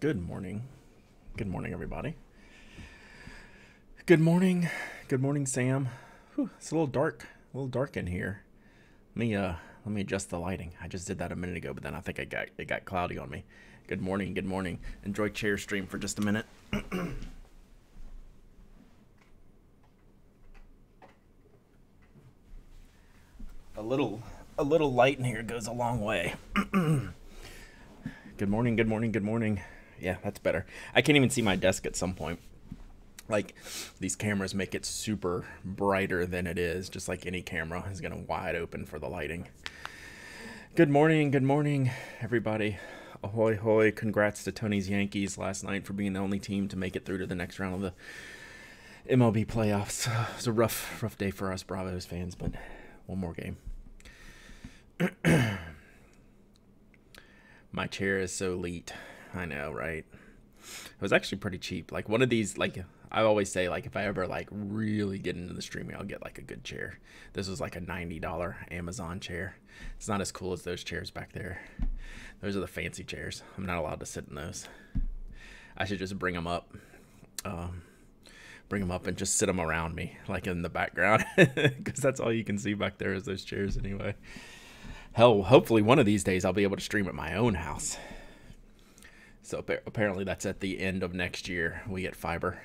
Good morning. Good morning, everybody. Good morning. Good morning, Sam. Whew, it's a little dark in here. Let me adjust the lighting. I just did that a minute ago, but then I think it got cloudy on me. Good morning. Good morning. Enjoy chair stream for just a minute. A little light in here goes a long way. Good morning. Good morning. Good morning. Yeah, that's better. I can't even see my desk at some point. Like, these cameras make it super brighter than it is, just like any camera is going to wide open for the lighting. Good morning, everybody. Ahoy, hoy. Congrats to Tony's Yankees last night for being the only team to make it through to the next round of the MLB playoffs. It was a rough day for us Bravos fans, but one more game. My chair is so elite. I know, right? It was actually pretty cheap. Like, one of these, like, I always say, like, if I ever, like, really get into the streaming, I'll get, like, a good chair. This was, like, a $90 Amazon chair. It's not as cool as those chairs back there. Those are the fancy chairs. I'm not allowed to sit in those. I should just bring them up. Bring them up and just sit them around me, like, in the background. Because that's all you can see back there is those chairs anyway. Hell, hopefully one of these days I'll be able to stream at my own house. So apparently that's at the end of next year. We get fiber.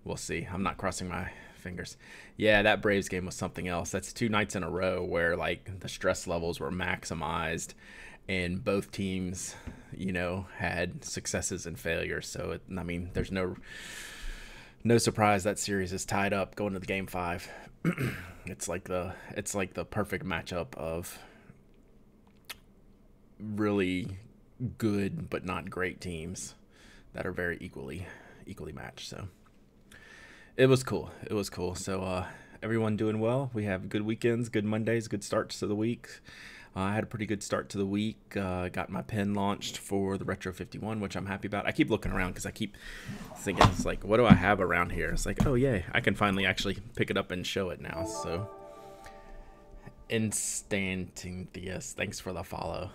We'll see. I'm not crossing my fingers. Yeah, that Braves game was something else. That's 2 nights in a row where, like, the stress levels were maximized and both teams, you know, had successes and failures. So, I mean, there's no surprise that series is tied up going to the game 5. It's like the perfect matchup of really good but not great teams that are very equally matched. So it was cool. So everyone doing well. We have good weekends, good Mondays, good starts to the week. I had a pretty good start to the week. Got my pen launched for the Retro 51, which I'm happy about. I keep looking around because I keep thinking, it's like, what do I have around here? It's like, oh, yay, I can finally actually pick it up and show it now. So, Instantius, thanks for the follow.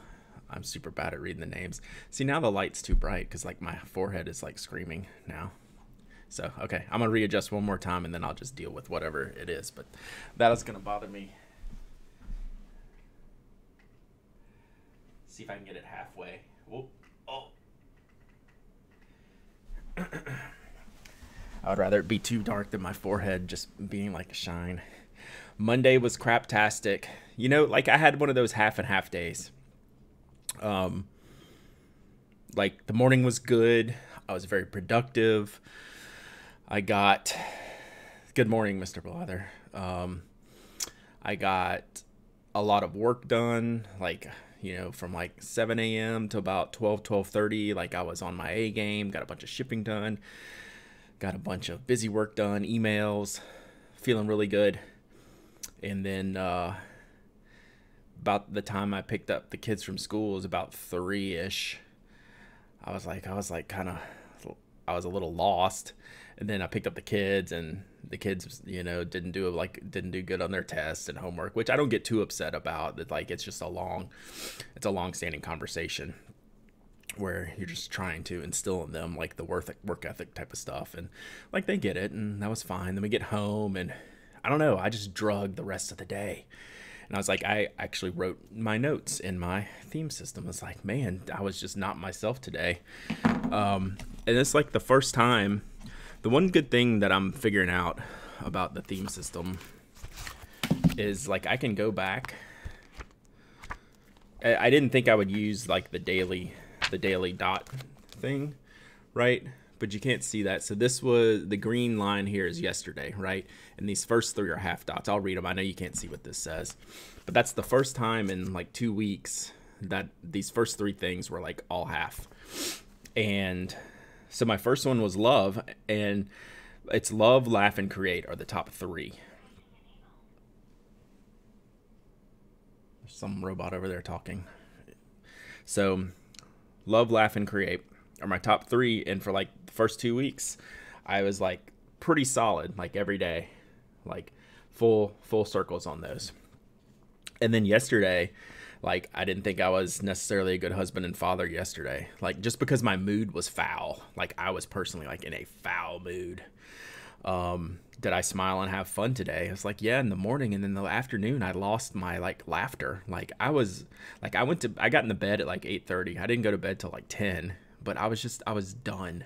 I'm super bad at reading the names. See, now the light's too bright because, like, my forehead is, like, screaming now. So, okay, I'm going to readjust one more time, and then I'll just deal with whatever it is. But that is going to bother me. See if I can get it halfway. Whoop. Oh. I would rather it be too dark than my forehead just being like a shine. Monday was craptastic. You know, like, I had one of those half and half days. Like, the morning was good. I was very productive. I got... Good morning, Mr. Blather. I got a lot of work done, like... You know, from like 7 a.m. to about 12:30, like, I was on my A game, got a bunch of shipping done, got a bunch of busy work done, emails, feeling really good. And then about the time I picked up the kids from school was about 3-ish. I was a little lost. And then I picked up the kids, and the kids, you know, didn't do good on their tests and homework, which I don't get too upset about. That, like, it's just a long-standing conversation where you're just trying to instill in them, like, the work ethic type of stuff, and, like, they get it, and that was fine. Then we get home, and I don't know, I just drugged the rest of the day. And I was like, I actually wrote my notes in my theme system. It's like, man, I was just not myself today. And it's like the first time. The one good thing that I'm figuring out about the theme system is, like, I can go back. I didn't think I would use, like, the daily dot thing, right? But you can't see that. So this was, the green line here is yesterday, right? And these first 3 are half dots. I'll read them. I know you can't see what this says. But that's the first time in, like, 2 weeks that these first 3 things were, like, all half. And... so my first one was love, and it's love, laugh, and create are the top 3. There's some robot over there talking. So love, laugh, and create are my top 3, and for, like, the first 2 weeks, I was, like, pretty solid, like, every day, like, full circles on those. And then yesterday, Like, I didn't think I was necessarily a good husband and father yesterday. Like, just because my mood was foul. Like, I was personally, like, in a foul mood. Did I smile and have fun today? I was like, yeah, in the morning. And then the afternoon, I lost my, like, laughter. Like, I got in the bed at, like, 8:30. I didn't go to bed till, like, 10. But I was done.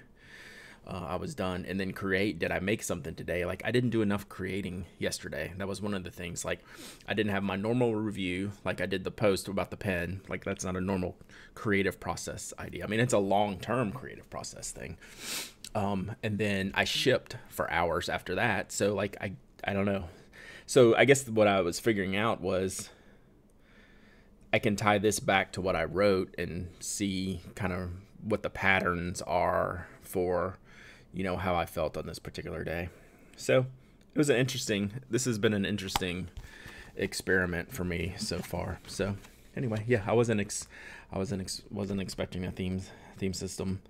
I was done. And then did I make something today? Like, I didn't do enough creating yesterday. That was one of the things. Like, I didn't have my normal review. Like, I did the post about the pen. Like, that's not a normal creative process idea. I mean, it's a long-term creative process thing. And then I shipped for hours after that. So, like, I don't know. So I guess what I was figuring out was I can tie this back to what I wrote and see kind of what the patterns are for, you know, how I felt on this particular day. So it was this has been an interesting experiment for me so far. So anyway, yeah, I wasn't expecting a theme system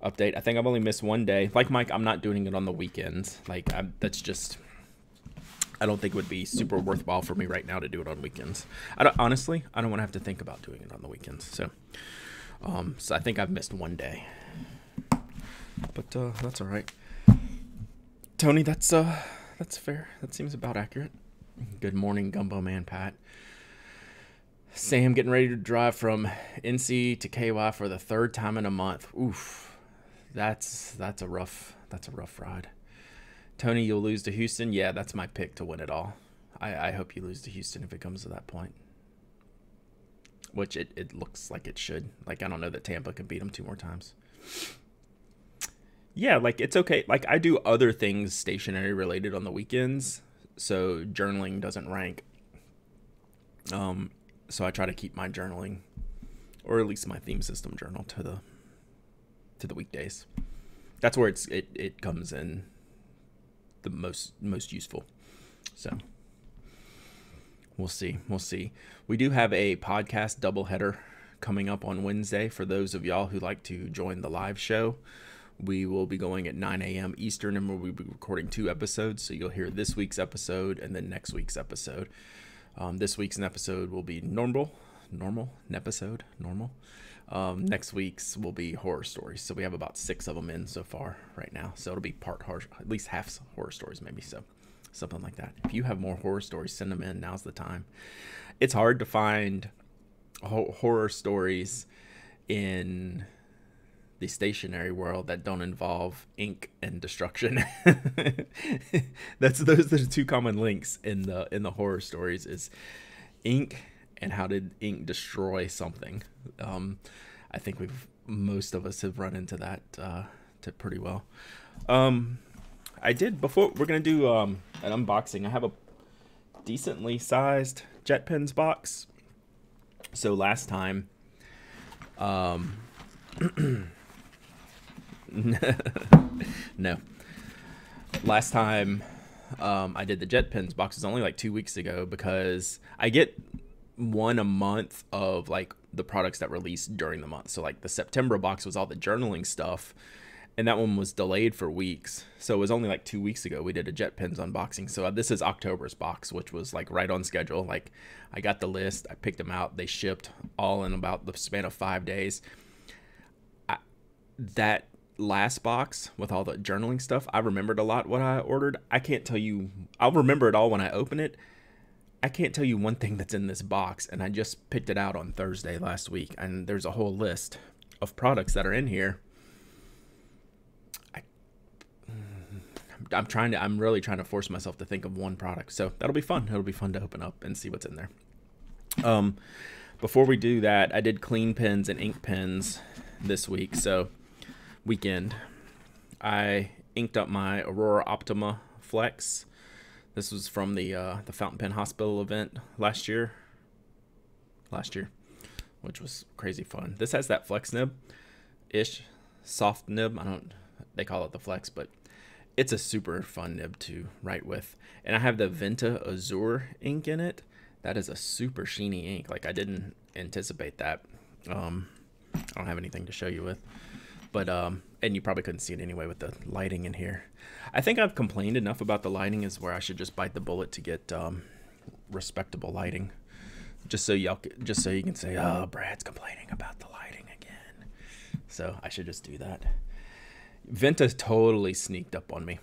update. I think I've only missed one day. Like Mike, I'm not doing it on the weekends. Like, I don't think it would be super worthwhile for me right now to do it on weekends. Honestly, I don't want to have to think about doing it on the weekends. So I think I've missed one day. But that's all right. Tony, that's fair. That seems about accurate. Good morning, Gumbo Man Pat. Sam getting ready to drive from NC to KY for the third time in a month. Oof. That's a rough ride. Tony, you'll lose to Houston. Yeah, that's my pick to win it all. I hope you lose to Houston if it comes to that point. Which it looks like it should. Like, I don't know that Tampa can beat them 2 more times. Yeah, like, it's okay. Like, I do other things stationery related on the weekends, so journaling doesn't rank. So I try to keep my journaling, or at least my theme system journal, to the weekdays. That's where it comes in the most useful. So we'll see. We do have a podcast doubleheader coming up on Wednesday for those of y'all who like to join the live show. We will be going at 9 a.m. Eastern, and we'll be recording 2 episodes. So you'll hear this week's episode and then next week's episode. This week's episode will be normal. Next week's will be horror stories. So we have about 6 of them in so far right now. So it'll be part horror, at least half horror stories, maybe. So something like that. If you have more horror stories, send them in. Now's the time. It's hard to find horror stories in the stationery world that don't involve ink and destruction. Those are the 2 common links in the horror stories, is ink and how did ink destroy something. I think most of us have run into that pretty well. Before we're gonna do an unboxing, I have a decently sized JetPens box. So last time, no. Last time I did the JetPens box was only like 2 weeks ago, because I get one a month of like the products that released during the month. So like the September box was all the journaling stuff, and that one was delayed for weeks. So it was only like 2 weeks ago we did a JetPens unboxing. So this is October's box, which was like right on schedule. Like, I got the list, I picked them out, they shipped all in about the span of 5 days. That last box with all the journaling stuff, I remembered a lot what I ordered. I can't tell you, I'll remember it all when I open it. I can't tell you one thing that's in this box, and I just picked it out on Thursday last week, and there's a whole list of products that are in here. I'm really trying to force myself to think of one product, so that'll be fun. It'll be fun to open up and see what's in there. Before we do that, I did clean pens and ink pens this week. So weekend, I inked up my Aurora Optima Flex. This was from the Fountain Pen Hospital event last year, which was crazy fun. This has that flex nib-ish, soft nib. They call it the flex, but it's a super fun nib to write with. And I have the Venta Azure ink in it. That is a super sheeny ink. Like, I didn't anticipate that. I don't have anything to show you with. But, and you probably couldn't see it anyway with the lighting in here. I think I've complained enough about the lighting is where I should just bite the bullet to get respectable lighting. just so y'all, just so you can say, oh, Brad's complaining about the lighting again. So I should just do that. Venta totally sneaked up on me.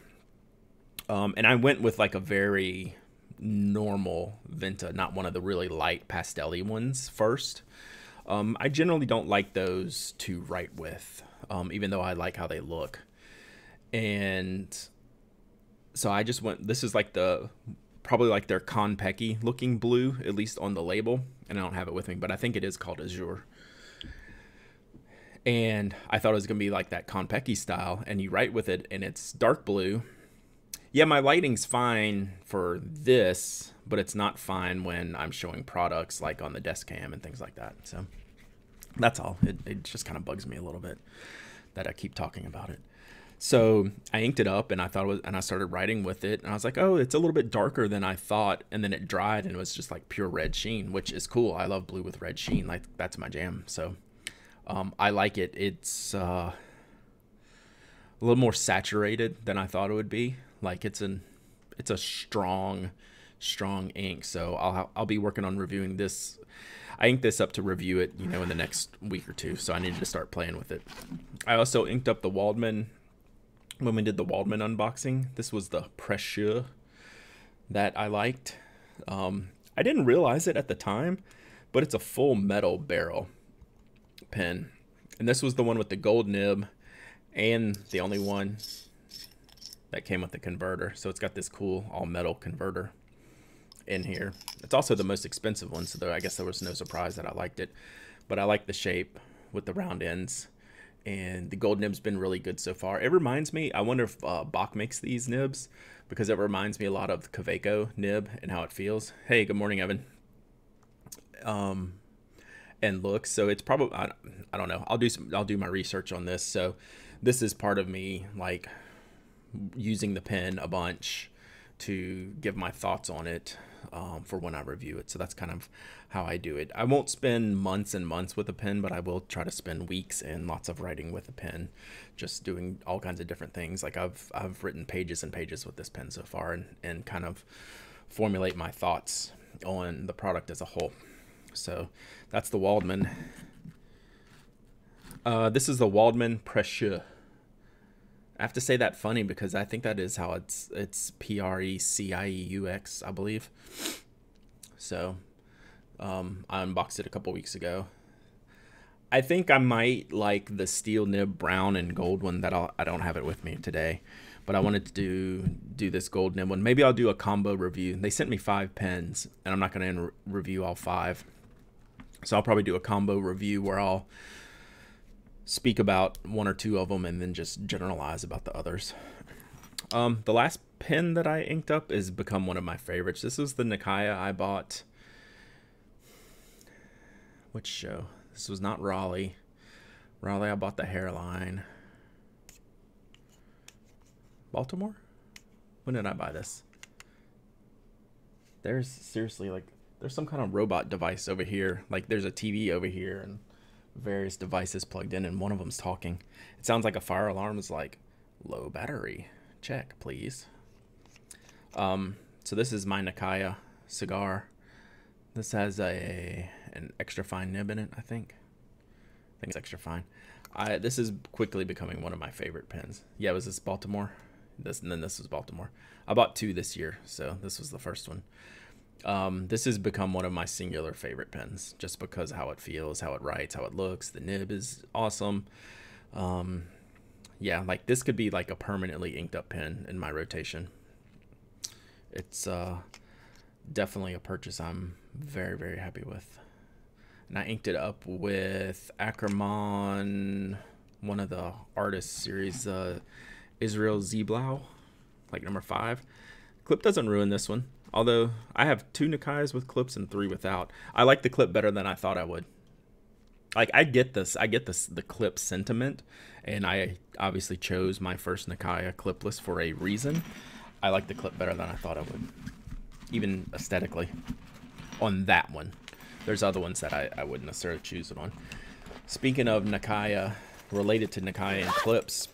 And I went with like a very normal Venta, not one of the really light pastel-y ones first. I generally don't like those to write with, even though I like how they look. And so I just went, this is like probably like their Konpeki looking blue, at least on the label. And I don't have it with me, but I think it is called Azure. And I thought it was going to be like that Konpeki style, and you write with it and it's dark blue. Yeah, my lighting's fine for this, but it's not fine when I'm showing products like on the desk cam and things like that. So that's all. It just kind of bugs me a little bit that I keep talking about it. So I inked it up, and I started writing with it, and I was like, oh, it's a little bit darker than I thought. And then it dried, and it was just like pure red sheen, which is cool. I love blue with red sheen. Like, that's my jam. So I like it. It's a little more saturated than I thought it would be. Like, it's a strong ink. So I'll be working on reviewing this. I inked this up to review it, in the next week or two. So I needed to start playing with it. I also inked up the Waldman when we did the Waldman unboxing. This was the Precieux that I liked. I didn't realize it at the time, but it's a full metal barrel pen. And this was the one with the gold nib, and the only one that came with the converter. So it's got this cool all metal converter in here. It's also the most expensive one, so I guess there was no surprise that I liked it. But I like the shape with the round ends, and the gold nib's been really good so far. It reminds me, I wonder if Bach makes these nibs, because it reminds me a lot of the Kvitko nib and how it feels. Hey, good morning, Evan. And looks, so it's probably, I don't know. I'll do my research on this. So this is part of me like using the pen a bunch to give my thoughts on it for when I review it. So that's kind of how I do it. I won't spend months and months with a pen, but I will try to spend weeks and lots of writing with a pen, just doing all kinds of different things. Like I've written pages and pages with this pen so far, and kind of formulate my thoughts on the product as a whole. So that's the Waldman. This is the Waldman Precieux. I have to say that funny because I think that is how it's Precieux, I believe. So I unboxed it a couple weeks ago. I think I might like the steel nib brown and gold one that I don't have it with me today, but I wanted to do this gold nib one. Maybe I'll do a combo review. They sent me 5 pens, and I'm not going to review all 5. So I'll probably do a combo review where I'll speak about 1 or 2 of them and then just generalize about the others. The last pen that I inked up has become one of my favorites. This is the Nikaya I bought. Which show? This was not Raleigh. Raleigh, I bought the hairline. Baltimore? When did I buy this? There's seriously like, there's some kind of robot device over here. Like there's a TV over here and various devices plugged in, and one of them's talking. It sounds like a fire alarm is like, low battery, check please. So this is my Nikaya cigar. This has an extra fine nib in it, I think it's extra fine. This is quickly becoming one of my favorite pens. Yeah, was this Baltimore? And then this was Baltimore. I bought 2 this year, so this was the first one. This has become one of my singular favorite pens, just because how it feels, how it writes, how it looks. The nib is awesome. Yeah, like this could be like a permanently inked up pen in my rotation. It's definitely a purchase I'm very, very happy with. And I inked it up with Aquamarine, one of the artist series, Israel Zeblau, like number 5. Clip doesn't ruin this one. Although I have 2 Nikayas with clips and 3 without. I like the clip better than I thought I would. Like I get the clip sentiment, and I obviously chose my first Nikaya clipless for a reason. I like the clip better than I thought I would, even aesthetically. On that one, there's other ones that I wouldn't necessarily choose it on. Speaking of Nikaya, related to Nikaya and clips,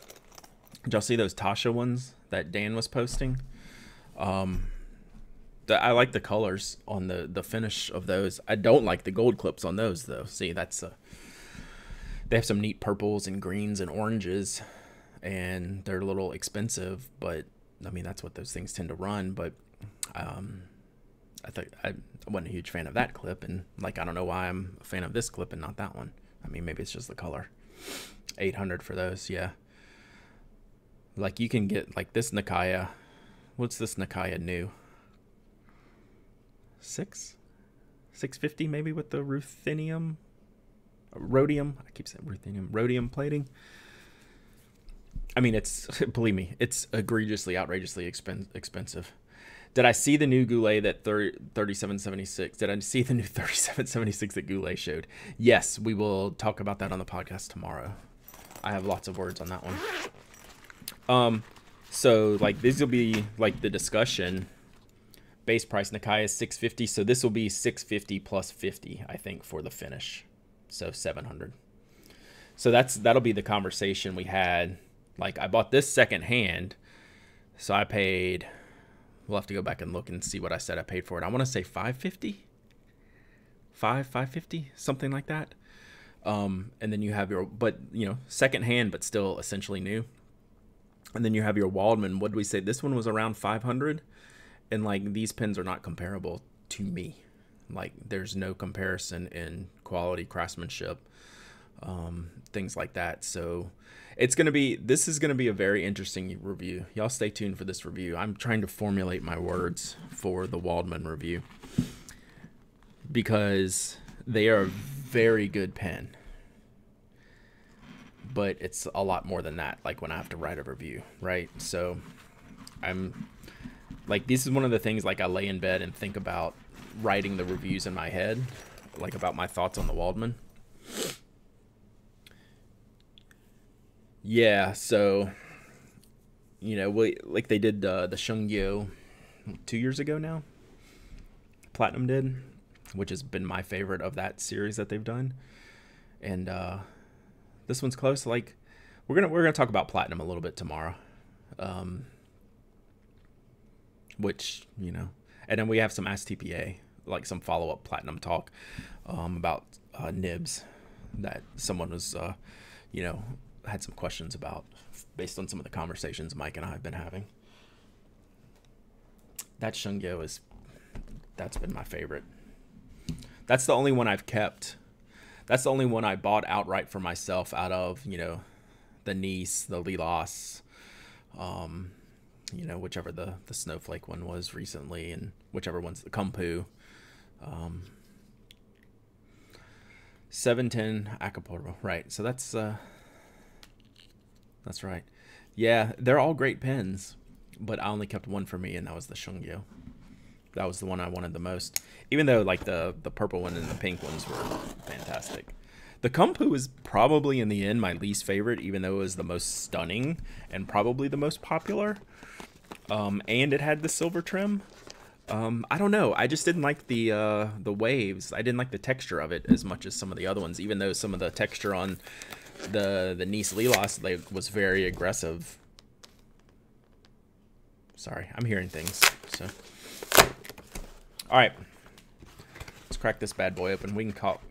did y'all see those Tasha ones that Dan was posting? I like the colors on the finish of those. I don't like the gold clips on those though. See, that's they have some neat purples and greens and oranges, and they're a little expensive, but I mean that's what those things tend to run. But I wasn't a huge fan of that clip, and like I don't know why I'm a fan of this clip and not that one. I mean maybe it's just the color. 800 for those, yeah. Like you can get like this Nikaya. What's this Nikaya new? 650 maybe with the ruthenium, rhodium. I keep saying ruthenium, rhodium plating. I mean, it's, believe me, it's egregiously, outrageously expensive. Did I see the new Goulet that 3776? Did I see the new 3776 that Goulet showed? Yes, we will talk about that on the podcast tomorrow. I have lots of words on that one. So like these will be like the discussion. Base price Nikaya is 650, so this will be 650 plus 50, I think, for the finish. So 700. So that'll be the conversation we had. Like I bought this second hand, so I paid. We'll have to go back and look and see what I said I paid for it. I want to say 550, 550, something like that. And then you have your, but you know, second hand, but still essentially new. And then you have your Waldman. What did we say? This one was around 500. And like these pens are not comparable to me. Like there's no comparison in quality, craftsmanship, things like that. So this is going to be a very interesting review. Y'all stay tuned for this review. I'm trying to formulate my words for the Waldman review because they are a very good pen. But it's a lot more than that, like when I have to write a review, right? So I'm like, this is one of the things like I lay in bed and think about writing the reviews in my head, like about my thoughts on the Waldman. Yeah, so, you know, like they did the Shungyo 2 years ago now. Platinum did, which has been my favorite of that series that they've done. And this one's close. Like we're gonna talk about Platinum a little bit tomorrow. Which, you know, and then we have some Ask TPA, like some follow-up Platinum talk about nibs that someone was, you know, had some questions about based on some of the conversations Mike and I have been having. That Shungyo that's been my favorite. That's the only one I've kept. That's the only one I bought outright for myself out of, you know, the Nice, the Lilas, you know, whichever the snowflake one was recently, and whichever one's the Kumpu. 710 Acapulco, right? So that's right. Yeah, they're all great pens, but I only kept one for me, and that was the Shungyo. That was the one I wanted the most, even though like the purple one and the pink ones were fantastic. The Kumpu is probably in the end my least favorite, even though it was the most stunning and probably the most popular. And it had the silver trim. I don't know. I just didn't like the waves. I didn't like the texture of it as much as some of the other ones, even though some of the texture on the Nice Lilas was very aggressive. Sorry, I'm hearing things. So, all right, let's crack this bad boy open. We can call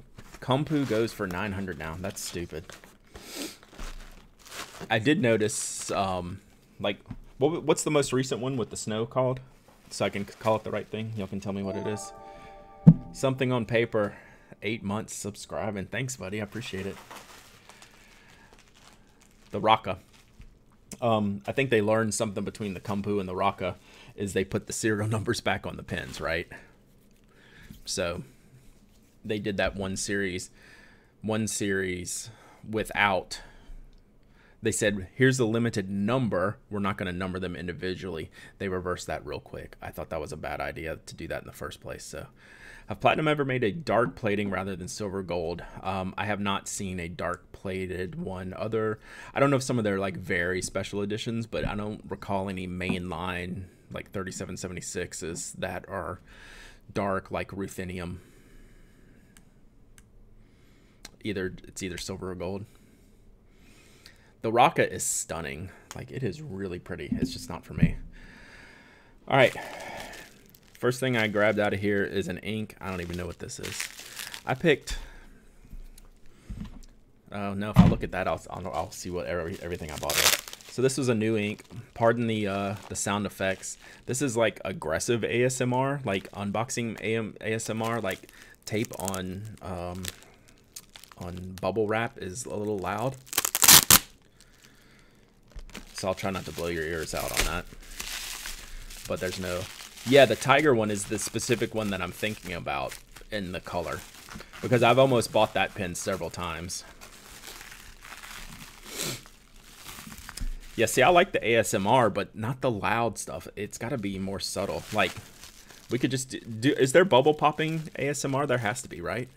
Kumpu goes for 900 now. That's stupid. I did notice, like, what's the most recent one with the snow called? So I can call it the right thing. Y'all can tell me what it is. Something on paper. 8 months subscribing. Thanks, buddy. I appreciate it. The Raka. I think they learned something between the Kumpu and the Raka is they put the serial numbers back on the pens, right? So they did that one series without. They said, here's a limited number. We're not going to number them individually. They reversed that real quick. I thought that was a bad idea to do that in the first place. So, have Platinum ever made a dark plating rather than silver gold? I have not seen a dark plated one. I don't know if some of their like very special editions, but I don't recall any mainline like 3776s that are dark like ruthenium. It's either silver or gold. The Raka is stunning. Like, it is really pretty. It's just not for me. All right. first thing I grabbed out of here is an ink. I don't even know what this is. I picked... Oh, no, if I look at that, I'll see what everything I bought is. So this was a new ink. Pardon the sound effects. This is like aggressive ASMR, like unboxing ASMR, like tape on bubble wrap is a little loud. So I'll try not to blow your ears out on that. But there's no... Yeah, the tiger one is the specific one that I'm thinking about in the color. Because I've almost bought that pen several times. Yeah, see, I like the ASMR, but not the loud stuff. It's got to be more subtle. Like, we could just do... Is there bubble popping ASMR? There has to be, right?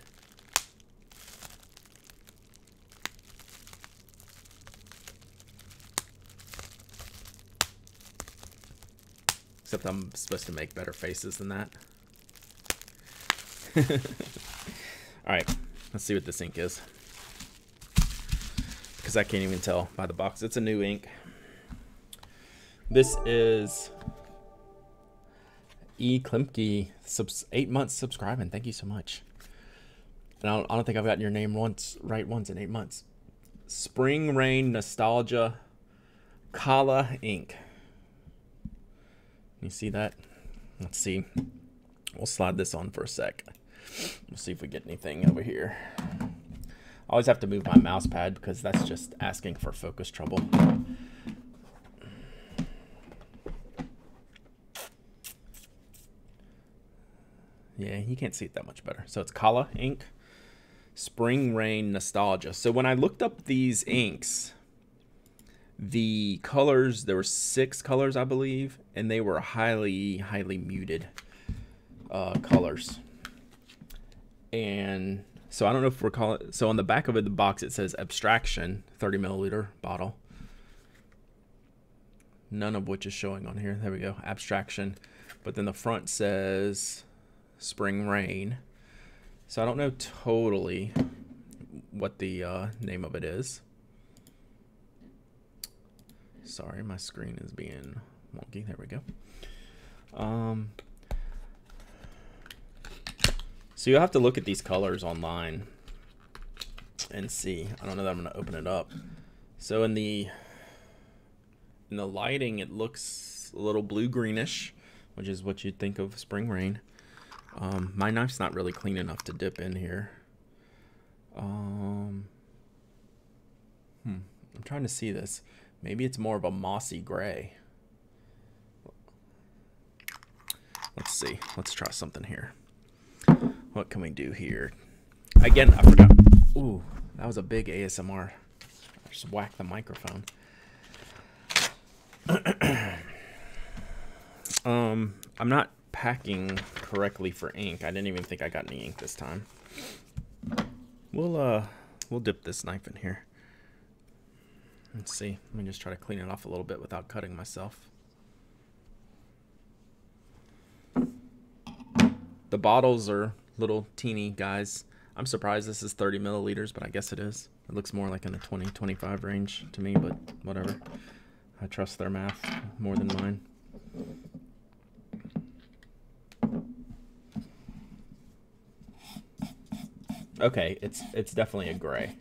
Except I'm supposed to make better faces than that. Alright, let's see what this ink is. Because I can't even tell by the box. It's a new ink. This is E. Klimke, 8 months subscribing. Thank you so much. And I don't think I've gotten your name right once in 8 months. Spring Rain Nostalgia Kala Ink. You see that? Let's see. We'll slide this on for a sec. We'll see if we get anything over here. I always have to move my mouse pad because that's just asking for focus trouble. Yeah, you can't see it that much better. So it's Kala ink, Spring Rain Nostalgia. So when I looked up these inks, the colors, there were 6 colors, I believe, and they were highly muted colors. And so I don't know if we're calling... So on the back of it, the box, it says Abstraction, 30 milliliter bottle. None of which is showing on here. There we go, Abstraction. But then the front says Spring Rain. So I don't know totally what the name of it is. Sorry, my screen is being wonky. There we go. So you'll have to look at these colors online and see. I don't know that I'm going to open it up. So in the lighting, it looks a little blue-greenish, which is what you'd think of Spring Rain. My knife's not really clean enough to dip in here. I'm trying to see this. Maybe it's more of a mossy gray. Let's see. Let's try something here. What can we do here? Again, I forgot. Ooh, that was a big ASMR. I just whacked the microphone. I'm not packing correctly for ink. I didn't even think I got any ink this time. We'll dip this knife in here. Let's see. Let me just try to clean it off a little bit without cutting myself. The bottles are little teeny guys. I'm surprised this is 30 milliliters, but I guess it is. It looks more like in the 20-25 range to me, but whatever. I trust their math more than mine. Okay, it's definitely a gray.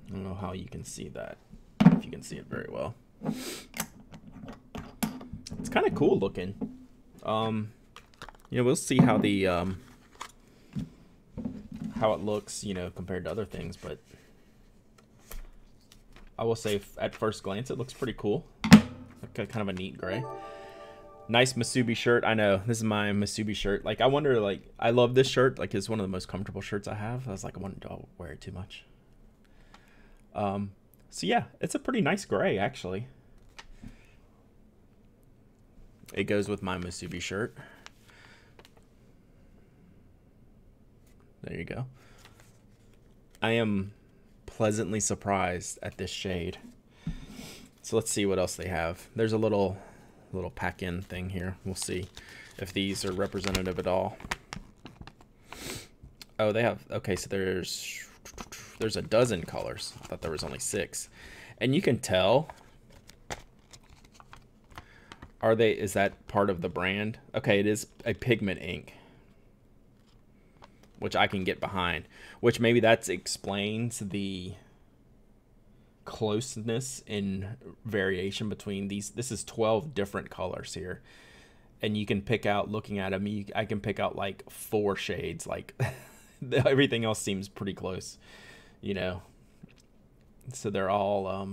I don't know how you can see that, if you can see it very well. It's kind of cool looking. You know, we'll see how the how it looks, you know, compared to other things, but I will say at first glance it looks pretty cool. Kind of a neat gray. Nice Musubi shirt. I know, this is my Musubi shirt. Like, I wonder, like, I love this shirt. Like, it's one of the most comfortable shirts I have. I was like, I wonder, do I wear it too much? So yeah, it's a pretty nice gray, actually. It goes with my Musubi shirt. There you go. I am pleasantly surprised at this shade. So let's see what else they have. There's a little pack-in thing here. We'll see if these are representative at all. Oh, they have, okay, so there's a dozen colors. I thought there was only 6. And you can tell, is that part of the brand? Okay, it is a pigment ink, which I can get behind, which maybe that explains the closeness in variation between these. This is 12 different colors here, and you can pick out, looking at them, I can pick out like 4 shades. Like everything else seems pretty close, you know. So they're all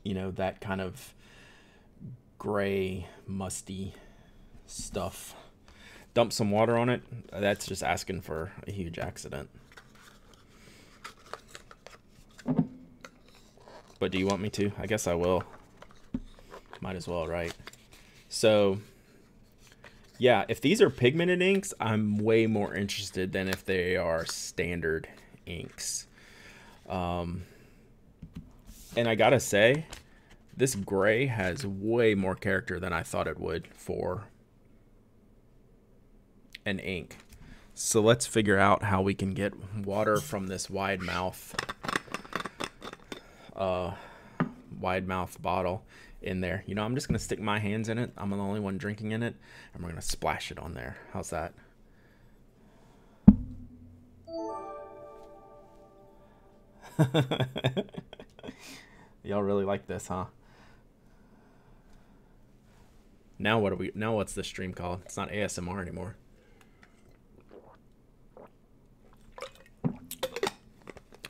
you know, that kind of gray musty stuff. Dump some water on it. That's just asking for a huge accident. But do you want me to? I guess I will. Might as well, right? So, yeah, if these are pigmented inks, I'm way more interested than if they are standard inks. And I gotta say, this gray has way more character than I thought it would for an ink. So let's figure out how we can get water from this wide mouth bottle in there. You know, I'm just gonna stick my hands in it. I'm the only one drinking in it, and we're gonna splash it on there. How's that? Y'all really like this, huh? Now what's the stream called? It's not ASMR anymore.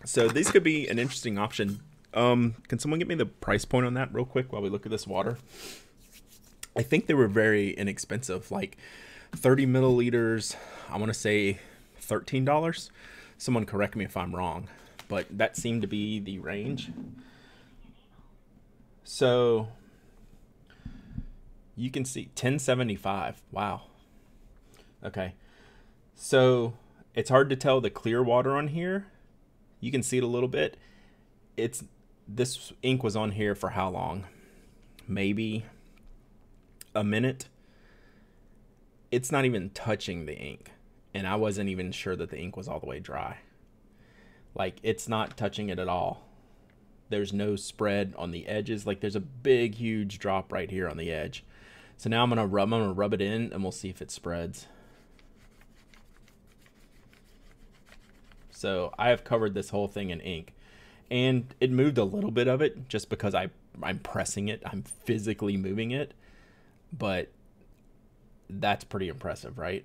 So these could be an interesting option. Can someone get me the price point on that real quick while we look at this water? I think they were very inexpensive, like 30 milliliters. I want to say $13. Someone correct me if I'm wrong, but that seemed to be the range. So you can see $10.75. Wow. Okay. So it's hard to tell the clear water on here. You can see it a little bit. This ink was on here for how long? Maybe a minute. It's not even touching the ink, and I wasn't even sure that the ink was all the way dry. Like, it's not touching it at all. There's no spread on the edges. Like, there's a big, huge drop right here on the edge. So now I'm gonna rub it in, and we'll see if it spreads. So I have covered this whole thing in ink, and it moved a little bit of it just because I'm pressing it. I'm physically moving it, but that's pretty impressive, right?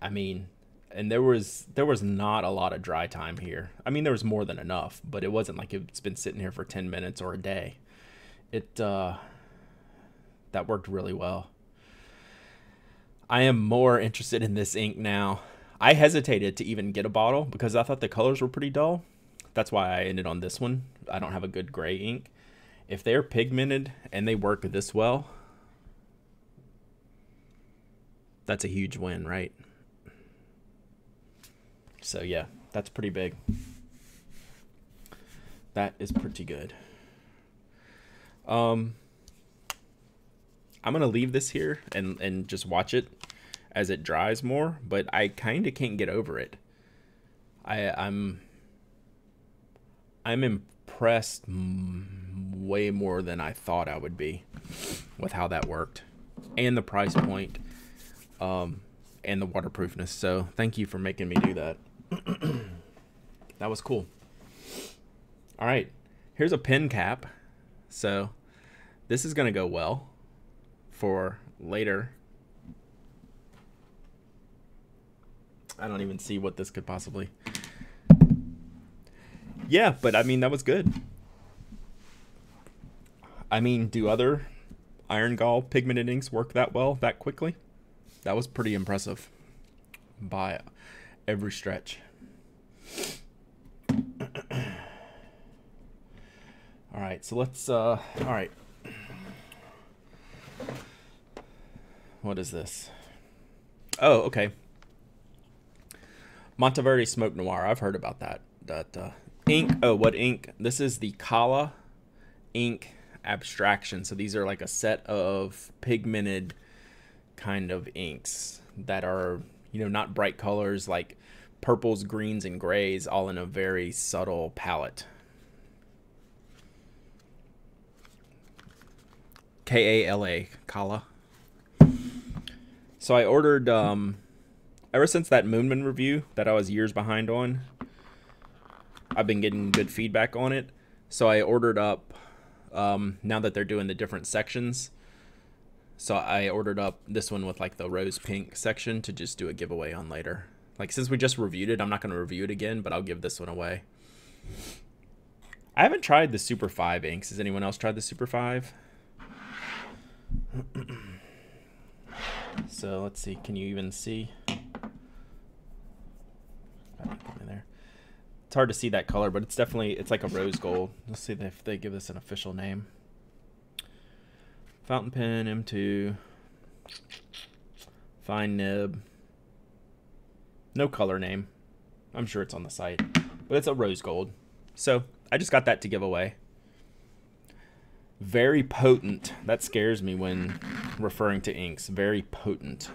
I mean, and there was not a lot of dry time here. I mean, there was more than enough, but it wasn't like it's been sitting here for 10 minutes or a day. That worked really well. I am more interested in this ink now. I hesitated to even get a bottle because I thought the colors were pretty dull. That's why I ended on this one. I don't have a good gray ink. If they're pigmented and they work this well, that's a huge win, right? So yeah, that's pretty big. That is pretty good. I'm gonna leave this here and just watch it as it dries more, but I kind of can't get over it. I'm impressed way more than I thought I would be with how that worked, and the price point, and the waterproofness. So thank you for making me do that. That was cool. All right, here's a pen cap. So this is gonna go well for later. I don't even see what this could possibly. Yeah, but I mean, that was good. I mean, do other iron gall pigmented inks work that well, that quickly? That was pretty impressive by every stretch. All right, so let's, all right. What is this? Oh, okay. Monteverde Smoke Noir. I've heard about that. Ink. Oh, what ink? This is the Kala Ink Abstraction. So these are like a set of pigmented kind of inks that are, you know, not bright colors like purples, greens, and grays, all in a very subtle palette. Kala, Kala. So I ordered, ever since that Moonman review that I was years behind on, I've been getting good feedback on it. So I ordered up, now that they're doing the different sections, so I ordered up this one with like the rose pink section to just do a giveaway on later. Like, since we just reviewed it, I'm not going to review it again, but I'll give this one away. I haven't tried the Super 5 inks. Has anyone else tried the Super 5? So let's see. Can you even see? There. It's hard to see that color, but it's definitely, it's like a rose gold. Let's see if they give this an official name. Fountain pen, M2, fine nib. No color name. I'm sure it's on the site, but it's a rose gold. So I just got that to give away. Very potent. That scares me when referring to inks. Very potent.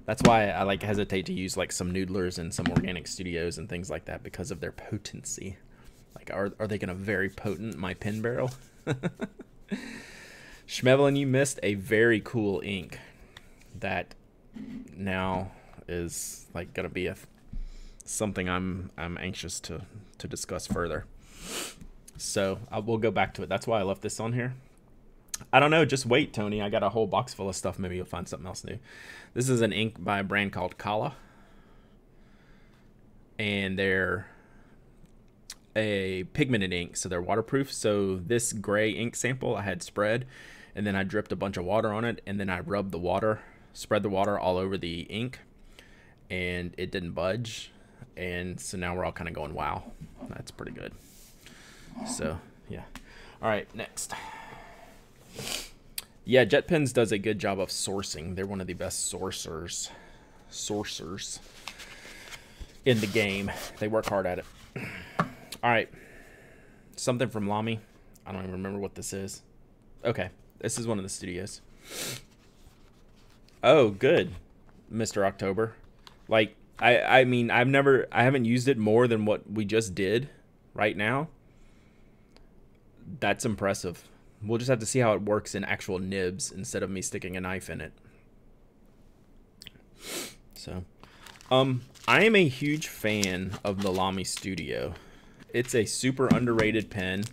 That's why I like hesitate to use like some Noodlers and some Organic Studios and things like that, because of their potency. Like, are they gonna very potent my pen barrel? Schmevelin, you missed a very cool ink that now is like gonna be something I'm anxious to discuss further. So we'll go back to it. That's why I left this on here. I don't know. Just wait, Tony. I got a whole box full of stuff. Maybe you'll find something else new. This is an ink by a brand called Kala, and they're a pigmented ink, so they're waterproof. So this gray ink sample I had spread, and then I dripped a bunch of water on it, and then I rubbed the water, spread the water all over the ink, and it didn't budge. And so now we're all kind of going, wow, that's pretty good. So yeah. All right, next. Yeah, JetPens does a good job of sourcing. They're one of the best sourcers in the game. They work hard at it. All right, something from Lamy. I don't even remember what this is. Okay, this is one of the studios. Oh, good, Mr. October. Like, I mean, I haven't used it more than what we just did right now. That's impressive. We'll just have to see how it works in actual nibs instead of me sticking a knife in it. So, I am a huge fan of the Lamy Studio. It's a super underrated pen.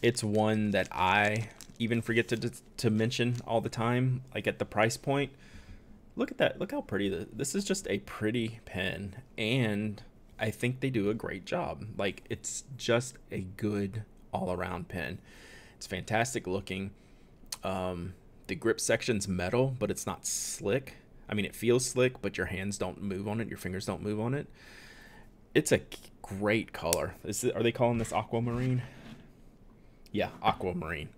It's one that I even forget to mention all the time, like at the price point. Look at that. Look how pretty this is. Just a pretty pen, and I think they do a great job. Like, it's just a good all-around pen. It's fantastic looking. The grip section's metal, but it's not slick. I mean, it feels slick, but your hands don't move on it. Your fingers don't move on it. It's a great color. Are they calling this Aquamarine? Yeah, Aquamarine.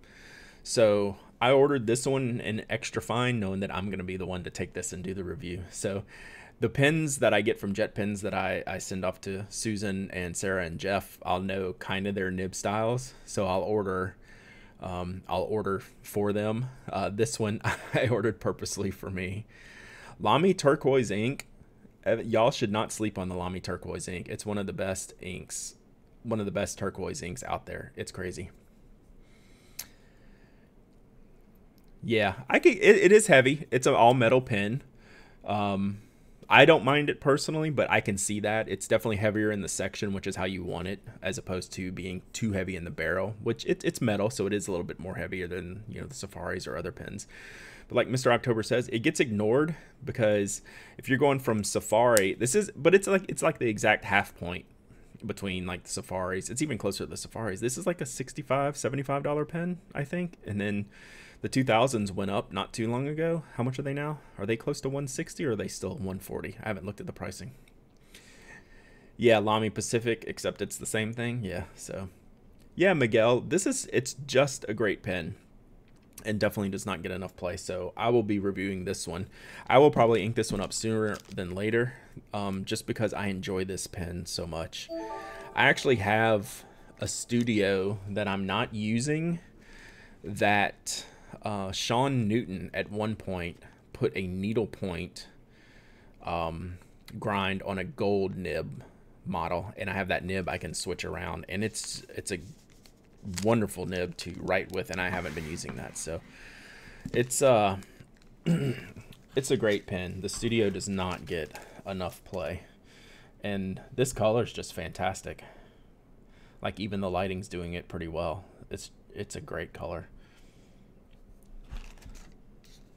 So I ordered this one in extra fine, knowing that I'm going to be the one to take this and do the review. So the pens that I get from JetPens that I send off to Susan and Sarah and Jeff, I'll know kind of their nib styles. So I'll order for them. This one I ordered purposely for me. Lamy Turquoise Ink. Y'all should not sleep on the Lamy Turquoise Ink. It's one of the best inks, one of the best turquoise inks out there. It's crazy. Yeah, it is heavy. It's an all metal pen. I don't mind it personally, but I can see that it's definitely heavier in the section, which is how you want it, as opposed to being too heavy in the barrel, which it's metal, so it is a little bit more heavier than, you know, the Safaris or other pens. But like Mr. October says, it gets ignored because if you're going from Safari, but it's like the exact half point between like the Safaris. It's even closer to the Safaris. This is like a $65, $75 pen, I think, and then the 2000s went up not too long ago. How much are they now? Are they close to 160 or are they still 140? I haven't looked at the pricing. Yeah, Lamy Pacific, except it's the same thing. Yeah, so yeah, Miguel, it's just a great pen and definitely does not get enough play. So I will be reviewing this one. I will probably ink this one up sooner than later, just because I enjoy this pen so much. I actually have a studio that I'm not using that Sean Newton at one point put a needlepoint grind on a gold nib model, and I have that nib I can switch around, and it's a wonderful nib to write with, and I haven't been using that, so it's it's a great pen. The Studio does not get enough play, and this color is just fantastic. Like, even the lighting's doing it pretty well. It's a great color.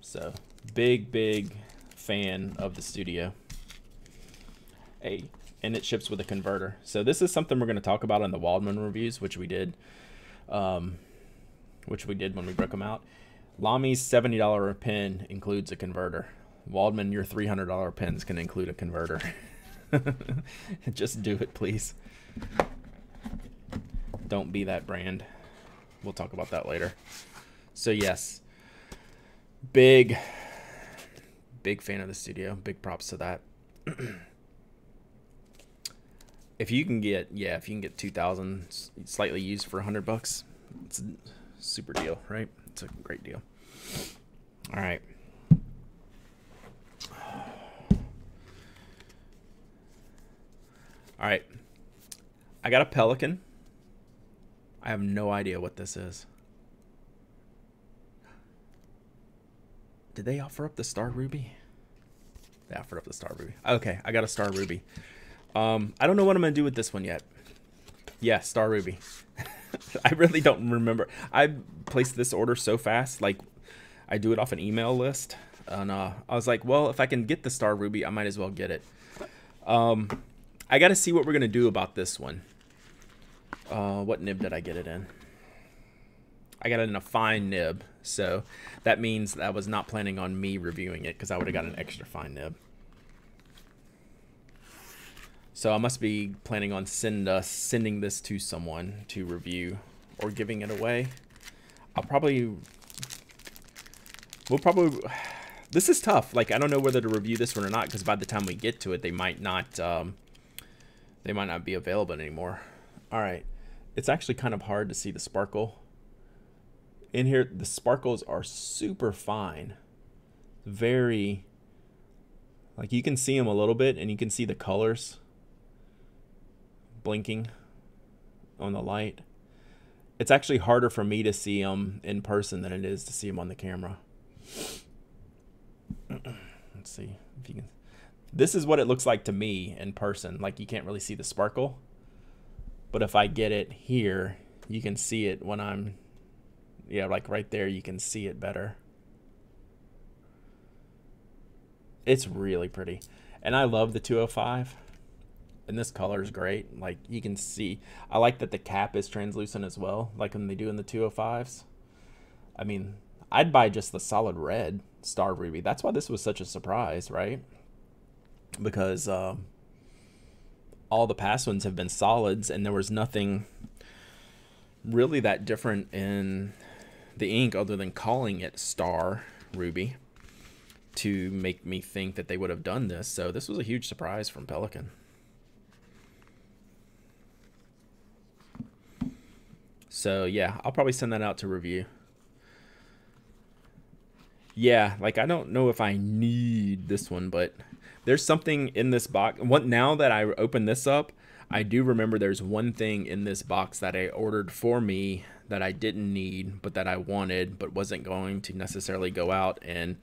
So big fan of the Studio. Hey, and it ships with a converter. So this is something we're going to talk about in the Waldman reviews, which we did when we broke them out. Lami's $70 pen includes a converter. Waldman, your $300 pens can include a converter. Just do it, please. Don't be that brand. We'll talk about that later. So yes, big fan of the Studio. Big props to that. If you can get 2000 slightly used for $100, it's a super deal, right? It's a great deal. All right. All right. I got a Pelican. I have no idea what this is. Did they offer up the Star Ruby? They offered up the Star Ruby. Okay, I got a Star Ruby. I don't know what I'm going to do with this one yet. Yeah, Star Ruby. I really don't remember. I placed this order so fast. Like, I do it off an email list. And I was like, well, if I can get the Star Ruby, I might as well get it. I got to see what we're going to do about this one. What nib did I get it in? I got it in a fine nib. So that means that I was not planning on me reviewing it, because I would have got an extra fine nib. So I must be planning on sending this to someone to review, or giving it away. This is tough. Like, I don't know whether to review this one or not, because by the time we get to it, they might not be available anymore. All right. It's actually kind of hard to see the sparkle. In here, the sparkles are super fine. Very, like, you can see them a little bit, and you can see the colors blinking on the light. It's actually harder for me to see them in person than it is to see them on the camera. Let's see if you can. This is what it looks like to me in person. Like, you can't really see the sparkle, but if I get it here, you can see it when I'm, yeah, like right there, you can see it better. It's really pretty. And I love the 205. And this color is great. Like, you can see, I like that the cap is translucent as well, like when they do in the 205s. I mean, I'd buy just the solid red Star Ruby. That's why this was such a surprise, right? Because all the past ones have been solids, and there was nothing really that different in the ink other than calling it Star Ruby to make me think that they would have done this. So this was a huge surprise from Pelican. So yeah, I'll probably send that out to review. Yeah, like, I don't know if I need this one, but there's something in this box. Now that I open this up, I do remember there's one thing in this box that I ordered for me that I didn't need, but that I wanted, but wasn't going to necessarily go out and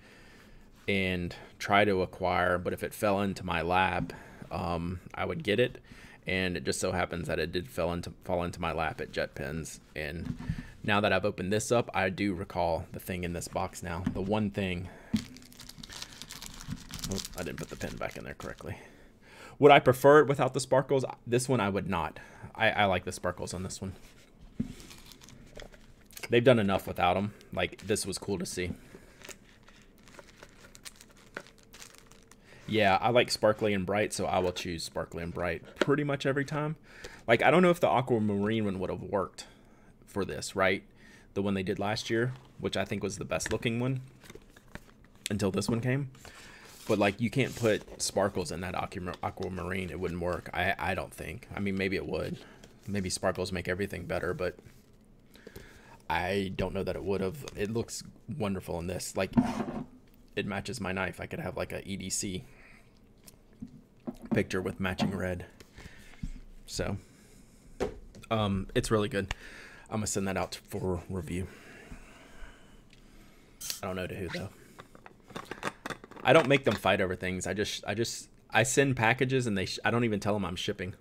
try to acquire. But if it fell into my lap, I would get it. And it just so happens that it did fall into my lap at JetPens. And now that I've opened this up, I do recall the thing in this box now. The one thing. Oh, I didn't put the pen back in there correctly. Would I prefer it without the sparkles? This one I would not. I like the sparkles on this one. They've done enough without them. Like, this was cool to see. Yeah, I like sparkly and bright, so I will choose sparkly and bright pretty much every time. Like, I don't know if the Aquamarine one would have worked for this, right? The one they did last year, which I think was the best looking one until this one came. But, like, you can't put sparkles in that Aquamarine. It wouldn't work, I don't think. I mean, maybe it would. Maybe sparkles make everything better, but I don't know that it would have. It looks wonderful in this. Like, it matches my knife. I could have, like, a EDC. picture with matching red. So, it's really good. I'm gonna send that out for review. I don't know to who though. I don't make them fight over things. I send packages and I don't even tell them I'm shipping.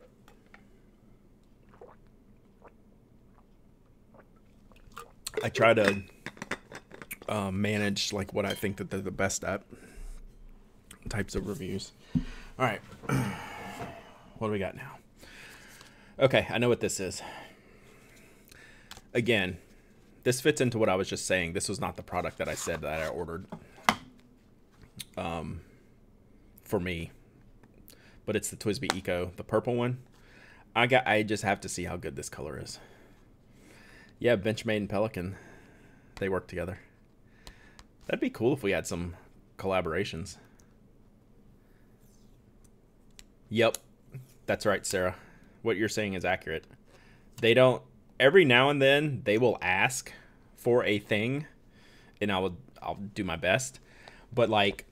I try to manage like what I think that they're the best at types of reviews. All right, what do we got now? Okay, I know what this is. Again, this fits into what I was just saying. This was not the product that I said that I ordered for me, but it's the Twisty Eco, the purple one. I just have to see how good this color is. Yeah, Benchmade and Pelican, they work together. That'd be cool if we had some collaborations. Yep, that's right, Sarah. What you're saying is accurate. They don't, every now and then they will ask for a thing and I'll do my best. But like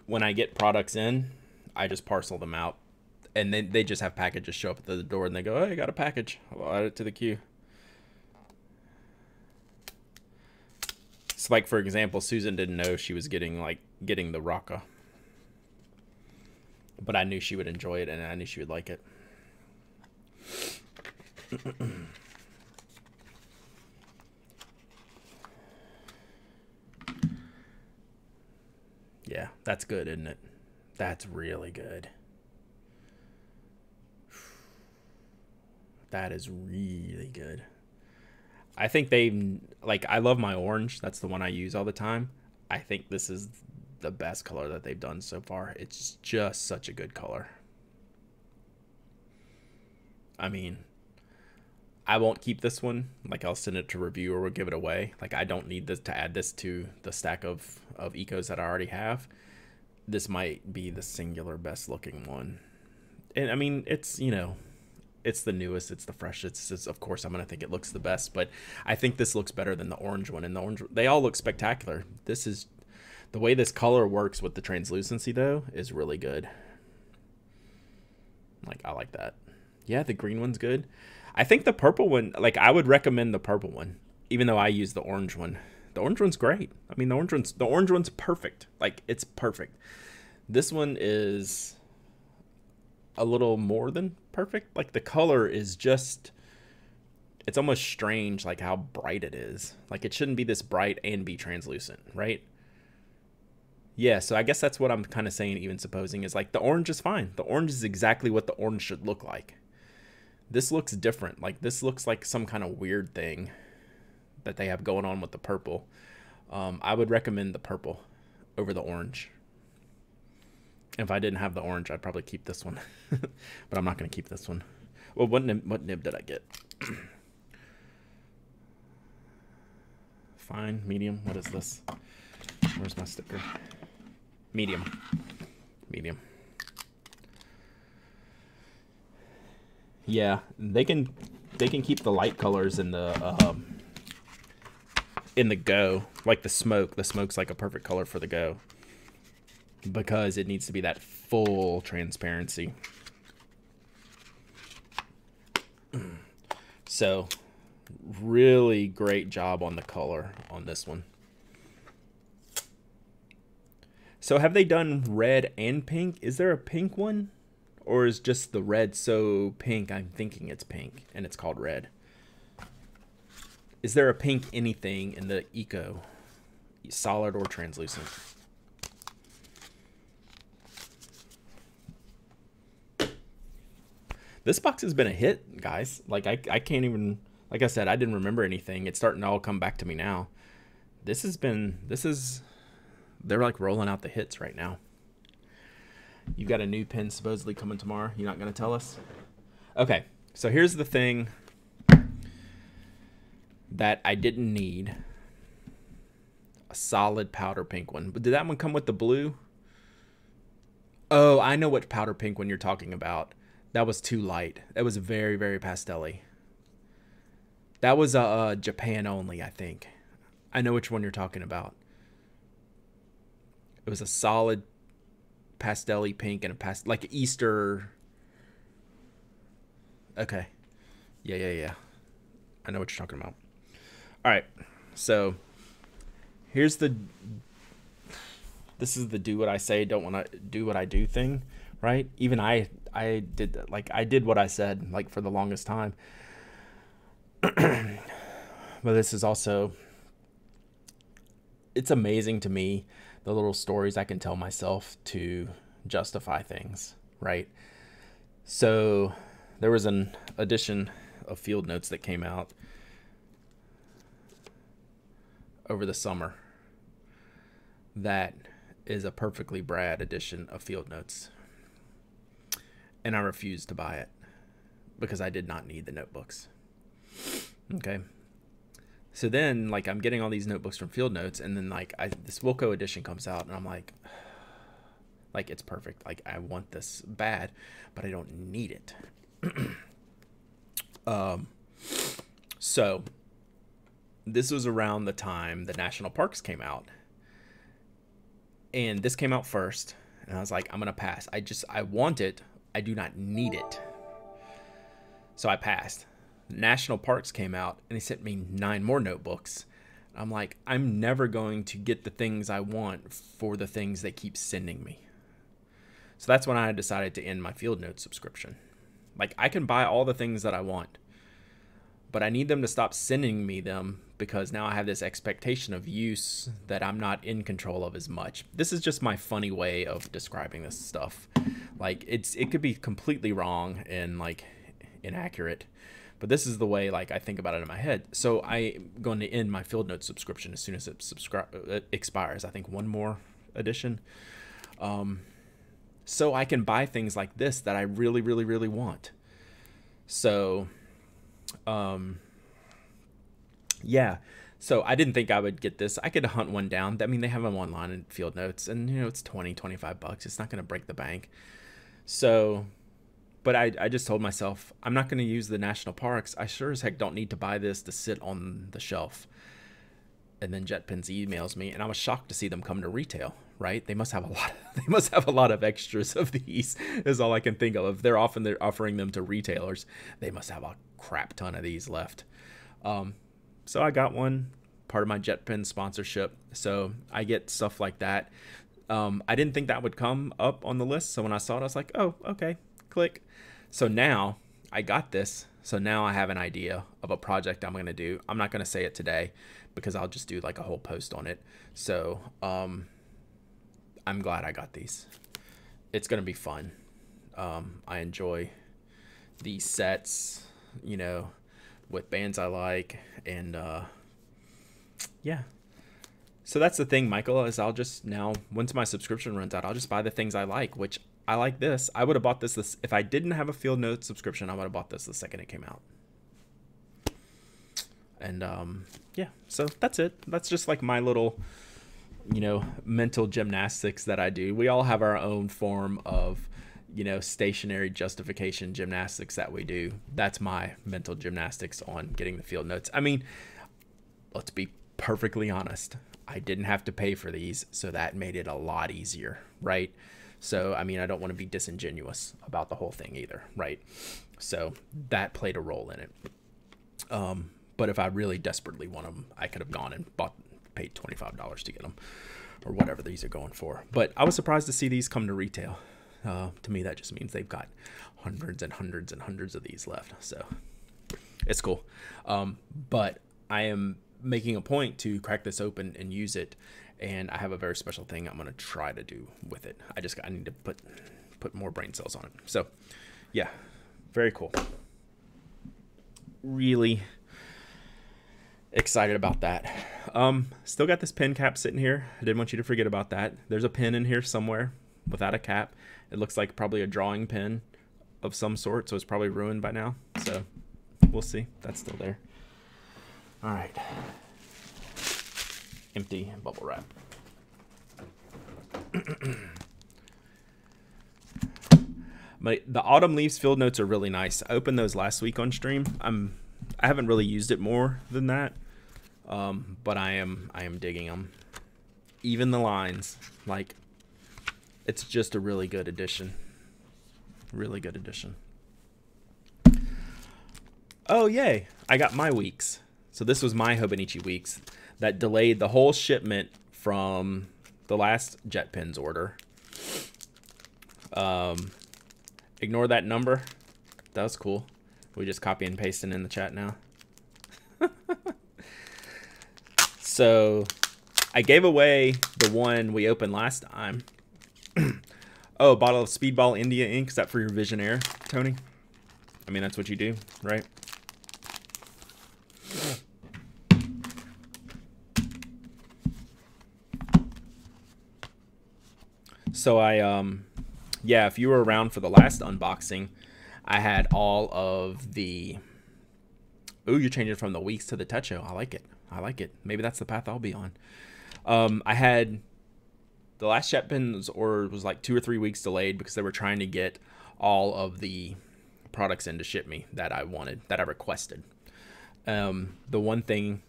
when I get products in, I just parcel them out and then they just have packages show up at the door and they go, "Oh, I got a package. I'll add it to the queue." So like, for example, Susan didn't know she was getting the Rocca, but I knew she would enjoy it and I knew she would like it. Yeah, that's good, isn't it? That's really good. That is really good. I think I love my orange. That's the one I use all the time. I think this is the best color that they've done so far. It's just such a good color. I mean, I won't keep this one. Like, I'll send it to review or we'll give it away. Like, I don't need this to add this to the stack of Ecos that I already have. This might be the singular best looking one. And I mean, it's, you know, it's the newest, it's the freshest. It's, of course, I'm going to think it looks the best, but I think this looks better than the orange one. And the orange, they all look spectacular. This is, the way this color works with the translucency, though, is really good. Like, I like that. Yeah, the green one's good. I think the purple one, like, I would recommend the purple one, even though I use the orange one. The orange one's great. I mean, the orange one's perfect. Like, it's perfect. This one is a little more than perfect. Like, the color is just, it's almost strange, like, how bright it is. Like, it shouldn't be this bright and be translucent, right? Yeah, so I guess that's what I'm kind of saying, even supposing, is like, the orange is fine. The orange is exactly what the orange should look like. This looks different. Like, this looks like some kind of weird thing that they have going on with the purple. I would recommend the purple over the orange. If I didn't have the orange, I'd probably keep this one. But I'm not going to keep this one. Well, what nib did I get? Fine, medium. What is this? Where's my sticker? Medium. Medium. Yeah, they can keep the light colors in the Go, like the smoke. The smoke's like a perfect color for the Go because it needs to be that full transparency. So, really great job on the color on this one. So have they done red and pink? Is there a pink one? Or is just the red so pink, I'm thinking it's pink, and it's called red? Is there a pink anything in the Eco? Solid or translucent? This box has been a hit, guys. Like, I can't even, like I said, I didn't remember anything. It's starting to all come back to me now. They're like rolling out the hits right now. You got a new pen supposedly coming tomorrow. You're not going to tell us? Okay, so here's the thing that I didn't need. A solid powder pink one. But did that one come with the blue? Oh, I know what powder pink one you're talking about. That was too light. That was very, very pastel-y. That was Japan only, I think. I know which one you're talking about. It was a solid pastel-y pink and a like Easter. Okay. Yeah. I know what you're talking about. All right. So here's this is the do what I say, don't want to do what I do thing, right? Even I did that. Like I did what I said like for the longest time. But this is also, it's amazing to me the little stories I can tell myself to justify things, right? So there was an edition of Field Notes that came out over the summer that is a perfectly Brad edition of Field Notes. And I refused to buy it because I did not need the notebooks. Okay. So then, like, I'm getting all these notebooks from Field Notes, and then, like, this Wilco edition comes out, and I'm like, it's perfect. Like, I want this bad, but I don't need it. So this was around the time the national parks came out, and this came out first, and I was like, I'm gonna pass. I want it. I do not need it. So I passed. National Parks came out, and they sent me 9 more notebooks. I'm like, I'm never going to get the things I want for the things they keep sending me. So that's when I decided to end my Field Notes subscription. Like, I can buy all the things that I want, but I need them to stop sending me them because now I have this expectation of use that I'm not in control of as much. This is just my funny way of describing this stuff. Like, it could be completely wrong and, like, inaccurate, but this is the way, like, I think about it in my head. So I'm going to end my Field Notes subscription as soon as it expires. I think one more edition. So I can buy things like this that I really, really, really want. So, yeah. So I didn't think I would get this. I could hunt one down. I mean, they have them online in Field Notes, and, you know, it's $20-25. It's not going to break the bank. So, but I just told myself, I'm not going to use the national parks. I sure as heck don't need to buy this to sit on the shelf. And then JetPens emails me, and I was shocked to see them come to retail, right? They must have a lot of extras of these, is all I can think of. If they're offering them to retailers, they must have a crap ton of these left. So I got one, part of my JetPens sponsorship. So I get stuff like that. I didn't think that would come up on the list. So when I saw it, I was like, oh, okay, click. So now I got this. So now I have an idea of a project I'm going to do. I'm not going to say it today because I'll just do like a whole post on it. So I'm glad I got these. It's going to be fun. I enjoy these sets, you know, with bands I like. And yeah. So that's the thing, Michael, is I'll just now, once my subscription runs out, I'll just buy the things I like, which I like this. I would have bought this if I didn't have a Field Notes subscription. I would have bought this the second it came out. And yeah, so that's it. That's just like my little, you know, mental gymnastics that I do. We all have our own form of, you know, stationary justification gymnastics that we do. That's my mental gymnastics on getting the Field Notes. I mean, let's be perfectly honest. I didn't have to pay for these, so that made it a lot easier, right? So, I mean, I don't want to be disingenuous about the whole thing either, right? So that played a role in it. But if I really desperately want them, I could have gone and paid $25 to get them, or whatever these are going for. But I was surprised to see these come to retail. To me, that just means they've got hundreds and hundreds and hundreds of these left. So it's cool. But I am making a point to crack this open and use it. And I have a very special thing I'm going to try to do with it. I need to put more brain cells on it. So yeah, very cool. Really excited about that. Still got this pen cap sitting here. I didn't want you to forget about that. There's a pen in here somewhere without a cap. It looks like probably a drawing pen of some sort, so it's probably ruined by now. So we'll see. That's still there. All right. Empty bubble wrap. The Autumn Leaves Field Notes are really nice. I opened those last week on stream. I haven't really used it more than that, but I am digging them. Even the lines, like It's just a really good addition. Really good addition. Oh, yay. I got my weeks. So this was my Hobonichi weeks that delayed the whole shipment from the last JetPens order. Ignore that number. That was cool. We just copy and paste it in the chat now. So I gave away the one we opened last time. Oh, a bottle of Speedball India ink. Is that for your Visionaire, Tony? I mean, that's what you do, right? So yeah, if you were around for the last unboxing, I had all of the... Ooh, you're changing from the weeks to the Techo. I like it. I like it. Maybe that's the path I'll be on. I had... The last JetPens order was like 2 or 3 weeks delayed because they were trying to get all of the products in to ship me that I wanted, that I requested. The one thing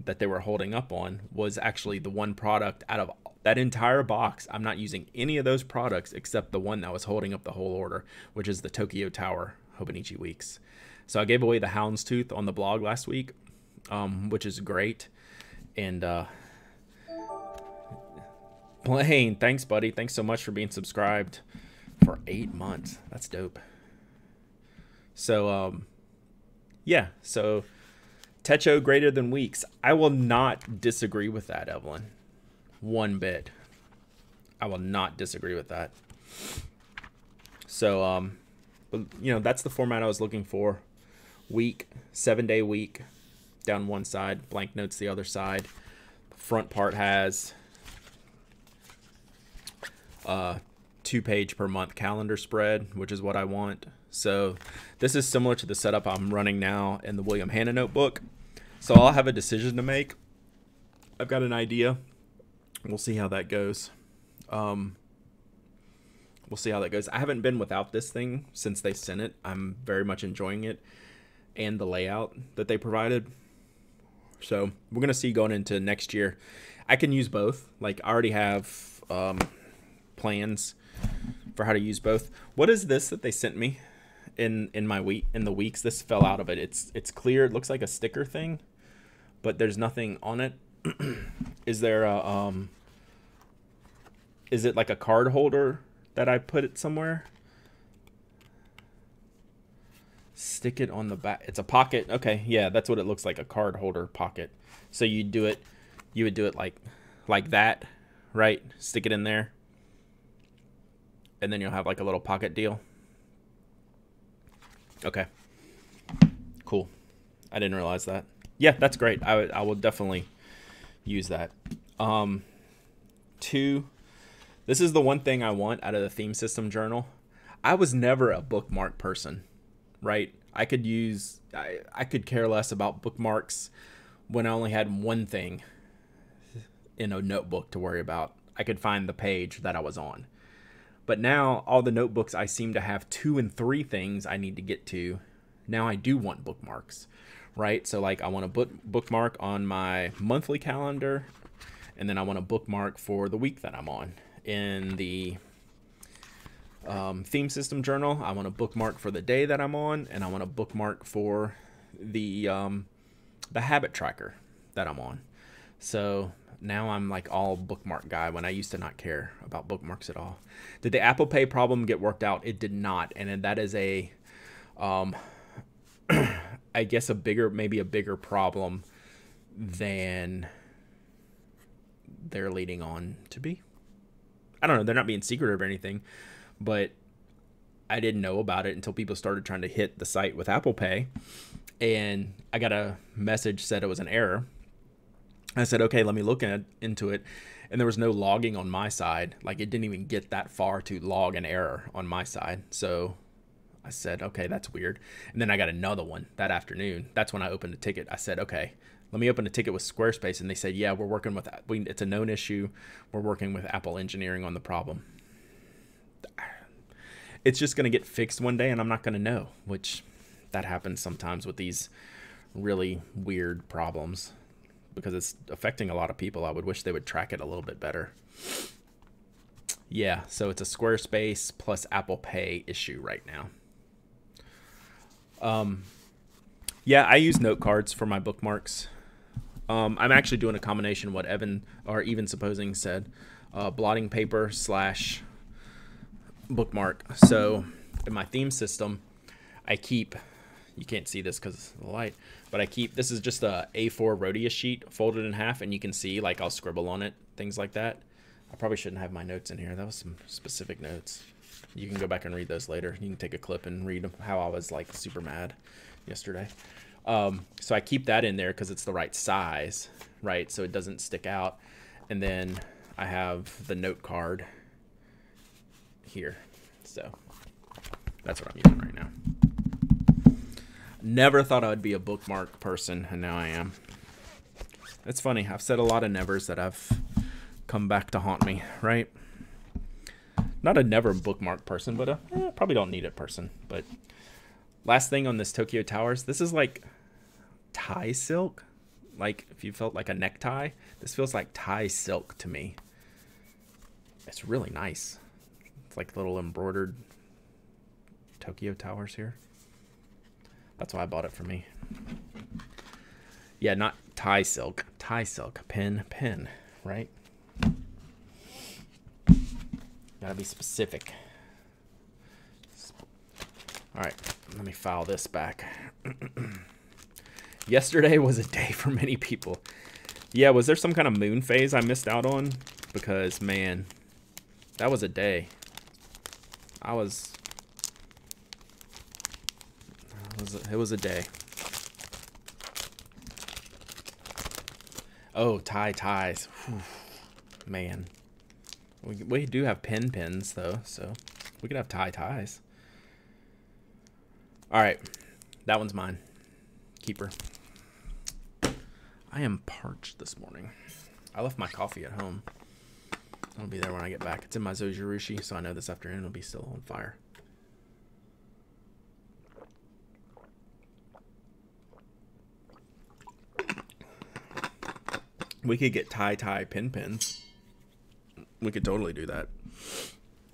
that they were holding up on was actually the one product out of that entire box. I'm not using any of those products except the one that was holding up the whole order, which is the Tokyo Tower Hobonichi Weeks. So I gave away the Houndstooth on the blog last week, which is great. And Blaine, thanks, buddy. Thanks so much for being subscribed for 8 months. That's dope. So, yeah. So, Techo greater than weeks. I will not disagree with that, Evelyn. One bit. I will not disagree with that. So, but, you know, that's the format I was looking for. Week, 7-day week, down one side, blank notes the other side. Front part has 2-page per month calendar spread, which is what I want. So this is similar to the setup I'm running now in the William Hanna notebook. So I'll have a decision to make. I've got an idea. We'll see how that goes. We'll see how that goes. I haven't been without this thing since they sent it. I'm very much enjoying it and the layout that they provided. So we're going to see going into next year. I can use both. Like, I already have plans for how to use both. What is this that they sent me in the weeks? This fell out of it. It's clear. It looks like a sticker thing, but there's nothing on it. Is there a is it like a card holder that I put it somewhere? Stick it on the back. It's a pocket. Okay, yeah, that's what it looks like, a card holder pocket. So you would do it like that, right? Stick it in there. And then you'll have like a little pocket deal. Okay. Cool. I didn't realize that. Yeah, that's great. I will definitely use that. 2, this is the one thing I want out of the theme system journal. I was never a bookmark person, right? I could care less about bookmarks when I only had one thing in a notebook to worry about. I could find the page that I was on. But now all the notebooks, I seem to have 2 and 3 things I need to get to. Now I do want bookmarks, right? So like I want a bookmark on my monthly calendar, and then I want a bookmark for the week that I'm on. In the theme system journal, I want a bookmark for the day that I'm on, and I want a bookmark for the habit tracker that I'm on. So now I'm like all bookmark guy when I used to not care about bookmarks at all. Did the Apple Pay problem get worked out? It did not. And that is a, I guess maybe a bigger problem than they're leading on to be. I don't know. They're not being secretive or anything, but I didn't know about it until people started trying to hit the site with Apple Pay. And I got a message said it was an error. I said, okay, let me look into it. And there was no logging on my side. Like, it didn't even get that far to log an error on my side. So I said, okay, that's weird. And then I got another one that afternoon. That's when I opened a ticket. I said, okay, let me open a ticket with Squarespace. And they said, yeah, we're working with, it's a known issue. We're working with Apple engineering on the problem. It's just going to get fixed one day and I'm not going to know, which that happens sometimes with these really weird problems, because it's affecting a lot of people. I would wish they would track it a little bit better. Yeah, so it's a Squarespace plus Apple Pay issue right now. Yeah, I use note cards for my bookmarks. I'm actually doing a combination of what Evan or Even Supposing said, blotting paper slash bookmark. So in my theme system, I keep, you can't see this because of the light, but I keep, this is just a A4 Rhodia sheet folded in half, and you can see like I'll scribble on it, things like that. I probably shouldn't have my notes in here. That was some specific notes. You can go back and read those later. You can take a clip and read how I was like super mad yesterday. So I keep that in there because it's the right size, right? So it doesn't stick out. And then I have the note card here. So that's what I'm using right now. Never thought I would be a bookmark person, and now I am. It's funny. I've said a lot of nevers that have come back to haunt me, right? Not a never bookmark person, but a probably don't need it person. But last thing on this Tokyo Towers, this is like tie silk. Like if you felt like a necktie, this feels like tie silk to me. It's really nice. It's like little embroidered Tokyo Towers here. That's why I bought it for me. Yeah, not tie silk. Tie silk. Pin, right? Gotta be specific. All right, let me file this back. Yesterday was a day for many people. Yeah, was there some kind of moon phase I missed out on? Because, man, that was a day. It was a day. Oh, ties. Whew. Man. We do have pins, though, so we could have ties. All right. That one's mine. Keeper. I am parched this morning. I left my coffee at home. I'll be there when I get back. It's in my Zojirushi, so I know this afternoon it'll be still on fire. We could get tie pins. We could totally do that.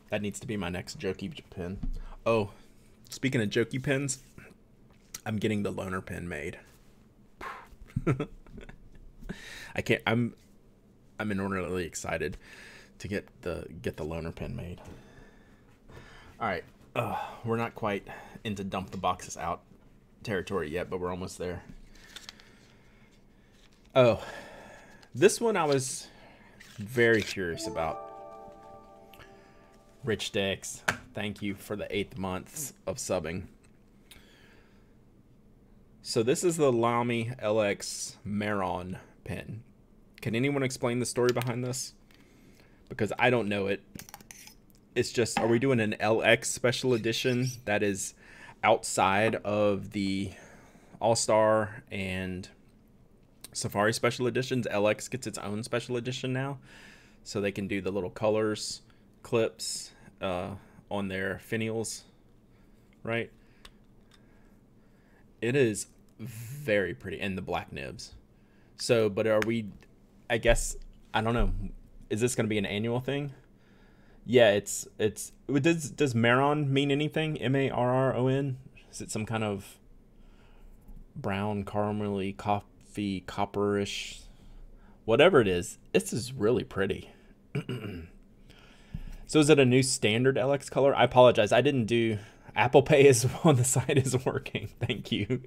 That needs to be my next jokey pin. Oh, speaking of jokey pins, I'm getting the loner pin made. I'm inordinately excited to get the loner pin made. All right, we're not quite into dump the boxes out territory yet, but we're almost there. Oh, this one I was very curious about. Rich Dicks, thank you for the 8th month of subbing. So this is the Lamy LX Maron pen. Can anyone explain the story behind this? Because I don't know it. It's just, are we doing an LX special edition that is outside of the All-Star and Safari special editions? LX gets its own special edition now, so they can do the little colors, clips on their finials, right? It is very pretty, and the black nibs. So, but are we, I guess, I don't know, is this going to be an annual thing? Yeah, does Maron mean anything? M-A-R-R-O-N? Is it some kind of brown, caramelly, coffee, copperish, whatever it is? This is really pretty. So is it a new standard LX color? I apologize. I didn't do... Apple Pay is on the side is working. Thank you.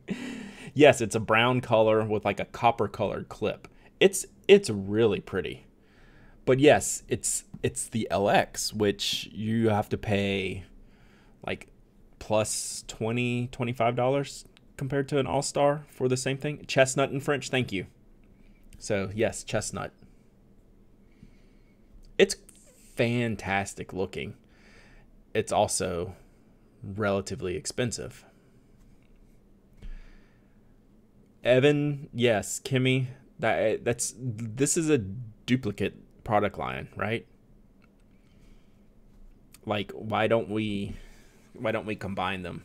Yes, it's a brown color with like a copper colored clip. It's really pretty. But yes, it's the LX, which you have to pay like plus $20, $25 compared to an All-Star for the same thing. Chestnut in French, thank you. So yes, chestnut. It's fantastic looking. It's also relatively expensive. Evan, yes. Kimmy, this is a duplicate product line, right? Like, why don't we combine them?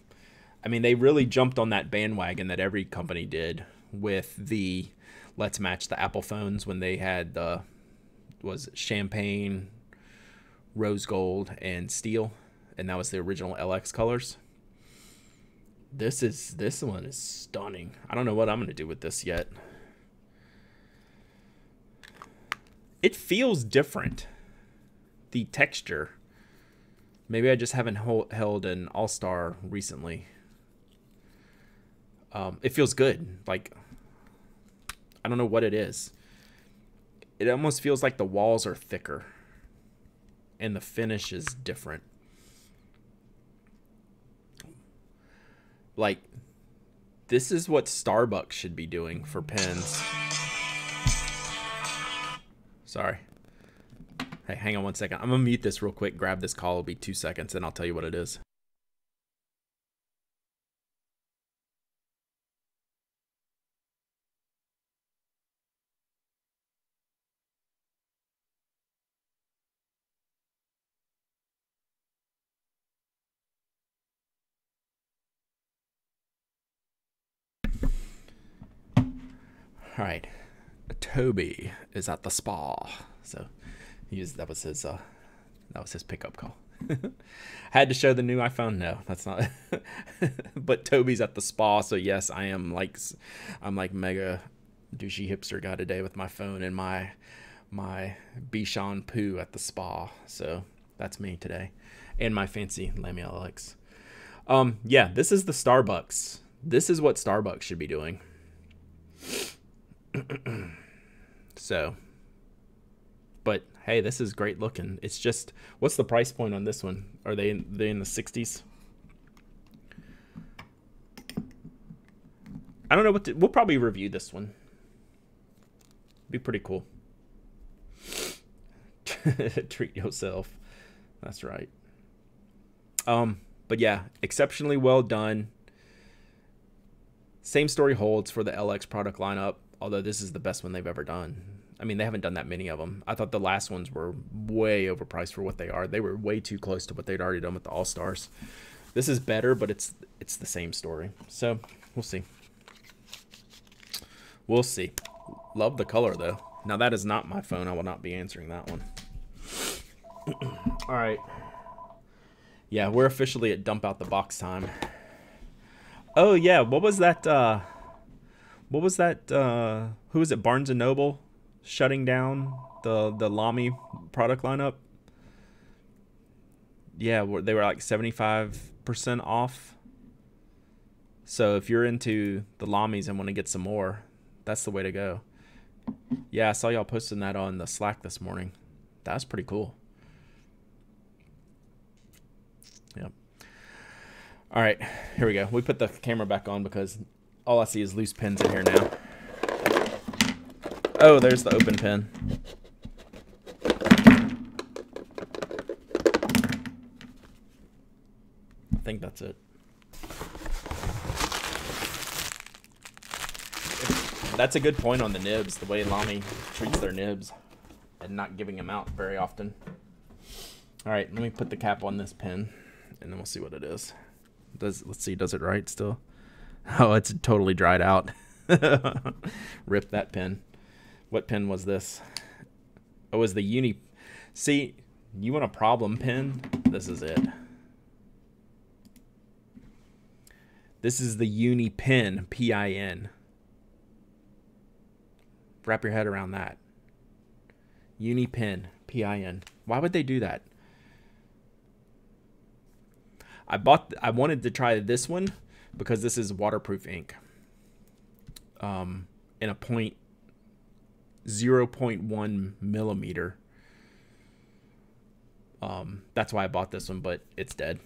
I mean, they really jumped on that bandwagon that every company did with the let's match the Apple phones when they had the was champagne rose gold and steel, and that was the original LX colors. This one is stunning. I don't know what I'm gonna do with this yet. It feels different. The texture. Maybe I just haven't held an All-Star recently. It feels good. Like, I don't know what it is. It almost feels like the walls are thicker. And the finish is different. Like, this is what Starbucks should be doing for pens. Sorry. Hey, hang on one second. I'm going to mute this real quick. Grab this call. It'll be 2 seconds, and I'll tell you what it is. All right. Toby is at the spa. So that was his pickup call. Had to show the new iPhone. No, that's not. But Toby's at the spa, so yes, I'm like mega douchey hipster guy today with my phone and my Bichon poo at the spa. So that's me today, and my fancy Lamy LX. Yeah, this is the Starbucks. This is what Starbucks should be doing. So, but hey, this is great looking. It's just, what's the price point on this one? Are they in the 60s? I don't know what we'll probably review this one. Be pretty cool. Treat yourself. That's right. But yeah, exceptionally well done. Same story holds for the LX product lineup, although this is the best one they've ever done. I mean, they haven't done that many of them. I thought the last ones were way overpriced for what they are. They were way too close to what they'd already done with the All-Stars. This is better, but it's the same story. So, we'll see. We'll see. Love the color, though. Now, that is not my phone. I will not be answering that one. All right. Yeah, we're officially at dump out the box time. Oh, yeah. What was that? Who was it? Barnes & Noble shutting down the Lamy product lineup? Yeah, they were like 75% off. So if you're into the Lamys and want to get some more, that's the way to go. Yeah, I saw y'all posting that on the Slack this morning. That was pretty cool. Yep. All right, here we go. We put the camera back on because all I see is loose pens in here now. Oh, there's the open pen. I think that's it. That's a good point on the nibs, the way Lamy treats their nibs and not giving them out very often. All right, let me put the cap on this pen and then we'll see what it is. Let's see, does it write still? Oh, it's totally dried out. Rip that pen. What pen was this? Oh, it was the Uni. See, you want a problem pen? This is it. This is the Uni Pen, P-I-N. Wrap your head around that. Uni Pen, P-I-N. Why would they do that? I wanted to try this one because this is waterproof ink. In a 0.1 millimeter. That's why I bought this one, but it's dead.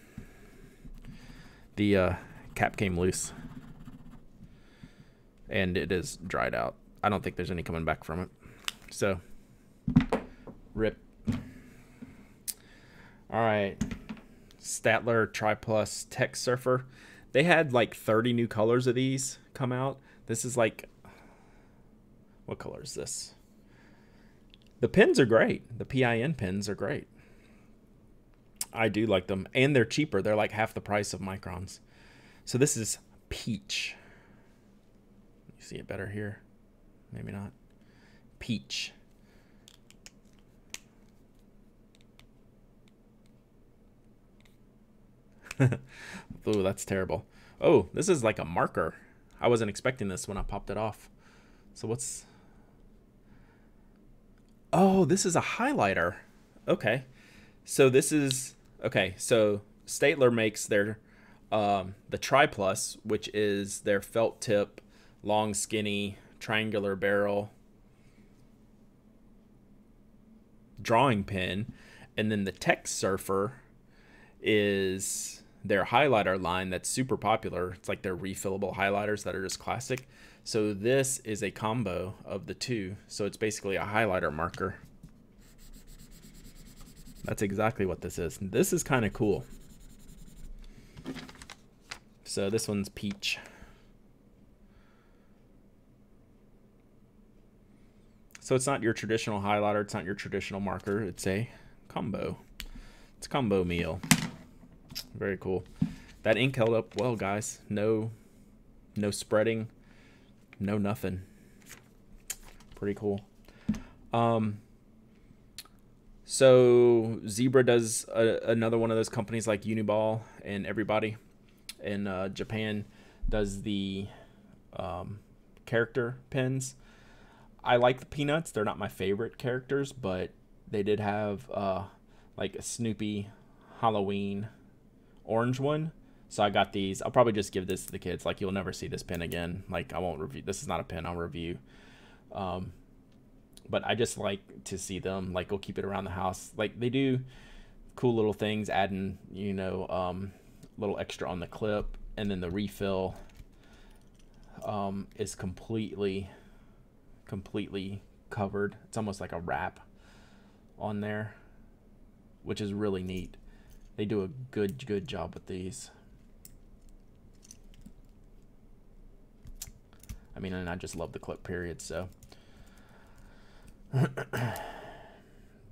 The cap came loose. And it is dried out. I don't think there's any coming back from it. So, rip. All right. Statler Tri-Plus Tech Surfer. They had like 30 new colors of these come out. This is like, what color is this? The pens are great. The PIN pens are great. I do like them. And they're cheaper. They're like half the price of Microns. So this is Peach. You see it better here? Maybe not. Peach. Ooh, that's terrible. Oh, this is like a marker. I wasn't expecting this when I popped it off. So what's... Oh, this is a highlighter. Okay. So this is... Okay, so Staedtler makes their... the Tri Plus, which is their felt tip, long, skinny, triangular barrel drawing pen. And then the Tech Surfer is their highlighter line that's super popular. It's like their refillable highlighters that are just classic. So this is a combo of the two. So it's basically a highlighter marker. That's exactly what this is. This is kind of cool. So this one's peach. So it's not your traditional highlighter. It's not your traditional marker. It's a combo. It's a combo meal. Very cool. That ink held up well, guys. No spreading. No nothing. Pretty cool. So Zebra does another one of those companies like Uniball and everybody. And Japan does the character pens. I like the Peanuts. They're not my favorite characters, but they did have like a Snoopy Halloween orange one. So I got these. I'll probably just give this to the kids. Like, you'll never see this pen again. Like, I won't review. This is not a pen I'll review. But I just like to see them. Like, go keep it around the house. Like, they do cool little things, adding, you know, little extra on the clip. And then the refill is completely covered. It's almost like a wrap on there, which is really neat. They do a good job with these. I mean, and I just love the clip period, so.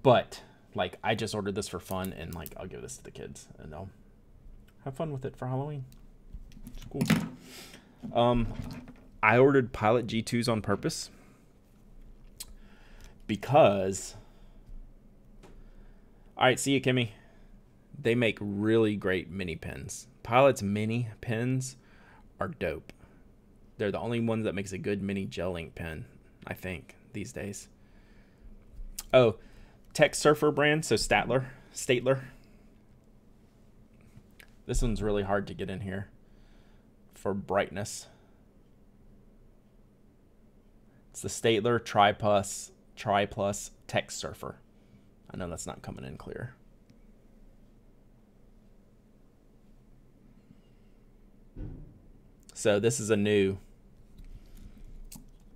But, like, I just ordered this for fun, and, like, I'll give this to the kids, and they'll have fun with it for Halloween. It's cool. I ordered Pilot G2s on purpose because... Alright, see you, Kimmy. They make really great mini pens. Pilot's mini pens are dope. They're the only ones that makes a good mini gel ink pen, I think, these days. Oh, Tech Surfer brand, so Staedtler. This one's really hard to get in here for brightness. It's the Staedtler Tri Plus Tech Surfer. I know that's not coming in clear. So this is a new,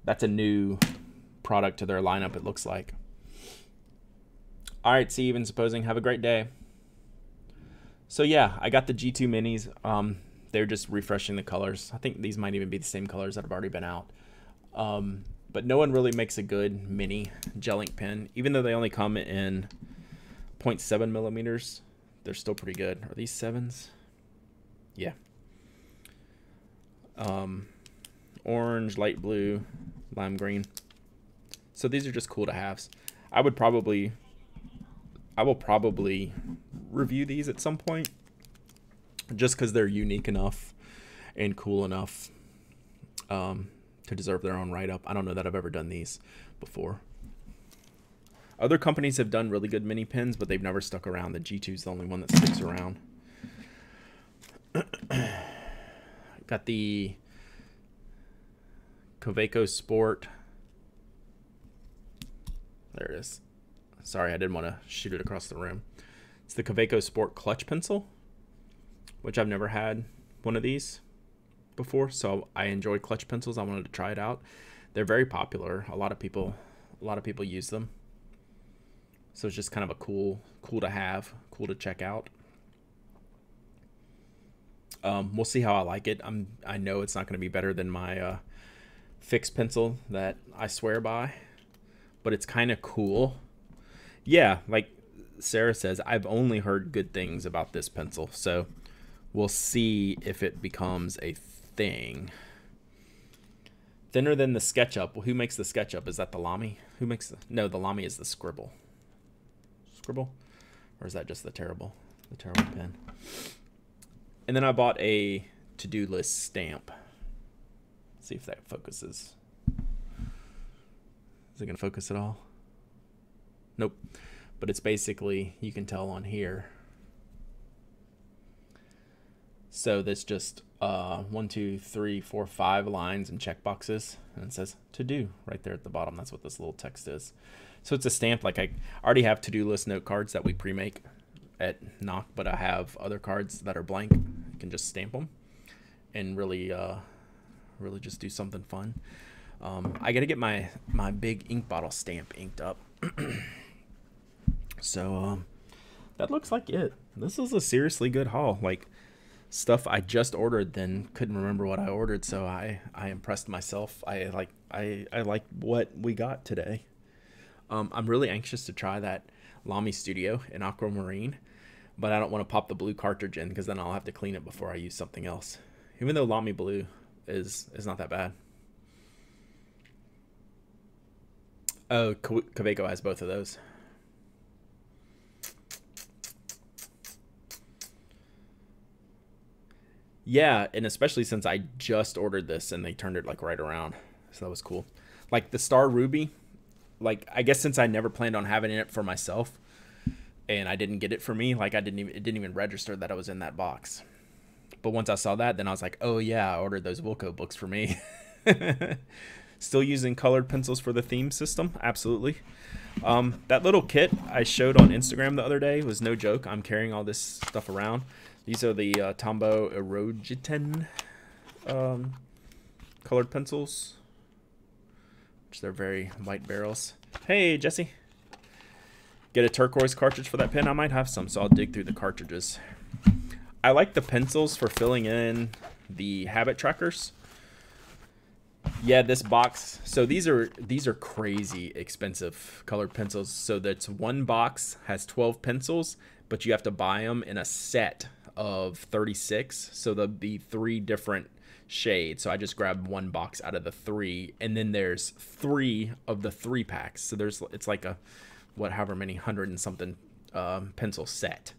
that's a new product to their lineup, it looks like. All right, see, even supposing, have a great day. So yeah, I got the G2 minis. They're just refreshing the colors. I think these might even be the same colors that have already been out. But no one really makes a good mini gel ink pen. Even though they only come in 0.7 millimeters, they're still pretty good. Are these 7s? Yeah. Orange, light blue, lime green. So these are just cool to haves. I will probably review these at some point, just because they're unique enough and cool enough to deserve their own write-up. I don't know that I've ever done these before. Other companies have done really good mini pens, but they've never stuck around. The G2 is the only one that sticks around. Got the Kvitko Sport. There it is. Sorry, I didn't want to shoot it across the room. It's the Kvitko Sport clutch pencil, which I've never had one of these before, so I enjoy clutch pencils. I wanted to try it out. They're very popular. A lot of people use them. So it's just kind of a cool to have, cool to check out. We'll see how I like it. I know it's not going to be better than my fixed pencil that I swear by, but it's kind of cool. Yeah, like Sarah says, I've only heard good things about this pencil, so we'll see if it becomes a thing. Thinner than the SketchUp. Well, who makes the SketchUp? Is that the Lamy? Who makes the... No, the Lamy is the Scribble. Scribble? Or is that just the terrible pen? And then I bought a to-do list stamp. See if that focuses. Is it gonna focus at all? Nope. But it's basically, you can tell on here. So there's just 1, 2, 3, 4, 5 lines and check boxes, and it says to do right there at the bottom. That's what this little text is. So it's a stamp. Like I already have to-do list note cards that we pre-make at Knock, but I have other cards that are blank. You can just stamp them and really just do something fun. I got to get my big ink bottle stamp inked up. So that looks like it. This is a seriously good haul. Like stuff I just ordered, then couldn't remember what I ordered, so I impressed myself. I like what we got today. I'm really anxious to try that Lamy Studio in Aquamarine, but I don't want to pop the blue cartridge in because then I'll have to clean it before I use something else. Even though Lamy Blue is not that bad. Oh, Kvitko has both of those. Yeah, and especially since I just ordered this and they turned it like right around. So that was cool. Like the Star Ruby, like I guess since I never planned on having it for myself and I didn't get it for me, like it didn't even register that I was in that box. But once I saw that, then I was like, oh yeah, I ordered those Wilco books for me. Still using colored pencils for the theme system, absolutely. That little kit I showed on Instagram the other day was no joke. I'm carrying all this stuff around. These are the Tombow Eroded colored pencils, which they're very white barrels. Hey, Jesse. Get a turquoise cartridge for that pen? I might have some, so I'll dig through the cartridges. I like the pencils for filling in the habit trackers. Yeah, this box. So these are crazy expensive colored pencils. So that's one box has 12 pencils, but you have to buy them in a set of 36. So there'll be 3 different shades. So I just grabbed one box out of the 3, and then there's 3 of the 3 packs. So it's like a however many 100 and something pencil set.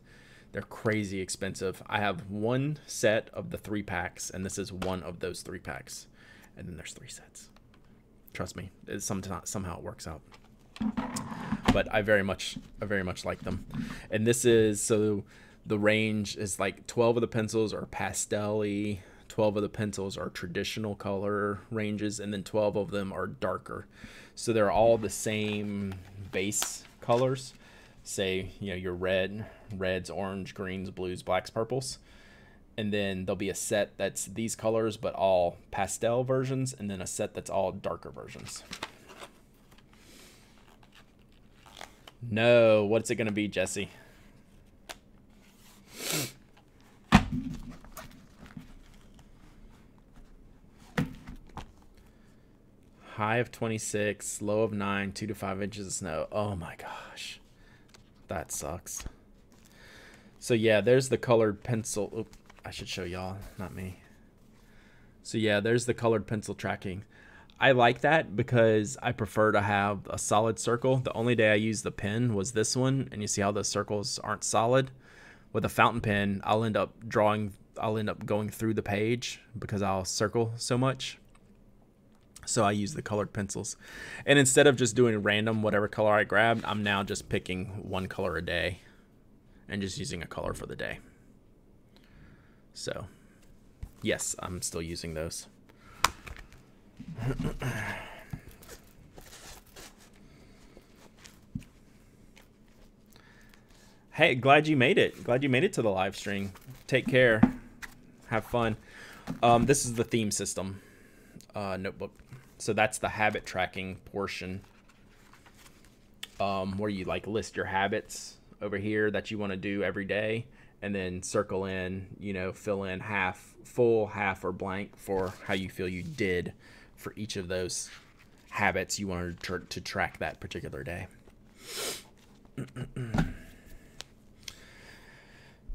They're crazy expensive. I have one set of the 3 packs, and this is one of those 3 packs. And then there's 3 sets. Trust me, somehow it works out. But I very much like them. And this is, so the range is like 12 of the pencils are pastel-y, 12 of the pencils are traditional color ranges, and then 12 of them are darker. So they're all the same base colors. Say, you know, your reds, orange, greens, blues, blacks, purples. And then there'll be a set that's these colors, but all pastel versions, and then a set that's all darker versions. No, what's it going to be, Jesse? High of 26, low of 9, 2 to 5 inches of snow. Oh my gosh. That sucks. So yeah, there's the colored pencil. Oop, I should show y'all, not me. So yeah, there's the colored pencil tracking. I like that because I prefer to have a solid circle. The only day I used the pen was this one, and you see how the circles aren't solid. With a fountain pen, I'll end up going through the page because I'll circle so much. So I use the colored pencils. And instead of just doing random whatever color I grabbed, I'm now just picking one color a day and just using a color for the day. So, yes, I'm still using those. Hey, glad you made it. Glad you made it to the live stream. Take care. Have fun. This is the theme system notebook. So that's the habit tracking portion, where you like list your habits over here that you want to do every day, and then circle in, you know, fill in half full, half or blank for how you feel you did for each of those habits you wanted to track that particular day.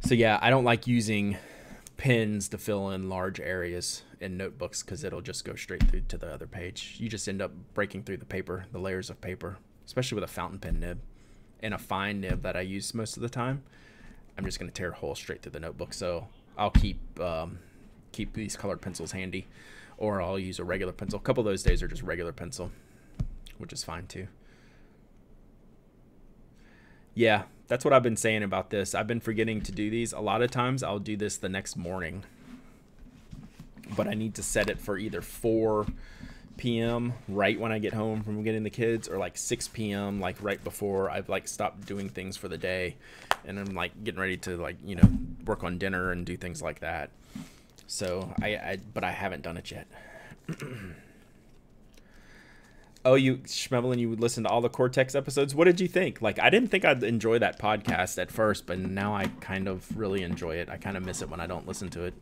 So yeah, I don't like using pens to fill in large areas in notebooks because it'll just go straight through to the other page. You just end up breaking through the paper, the layers of paper, especially with a fountain pen nib and a fine nib that I use most of the time. I'm just going to tear a hole straight through the notebook. So I'll keep these colored pencils handy, or I'll use a regular pencil. A couple of those days are just regular pencil, which is fine too. Yeah, that's what I've been saying about this. I've been forgetting to do these. A lot of times I'll do this the next morning, but I need to set it for either 4 p.m. right when I get home from getting the kids, or like 6 p.m. like right before I've like stopped doing things for the day, and I'm like getting ready to like, you know, work on dinner and do things like that. So but I haven't done it yet. Oh, you Schmevelin, you would listen to all the Cortex episodes. What did you think? Like, I didn't think I'd enjoy that podcast at first, but now I kind of really enjoy it. I kind of miss it when I don't listen to it.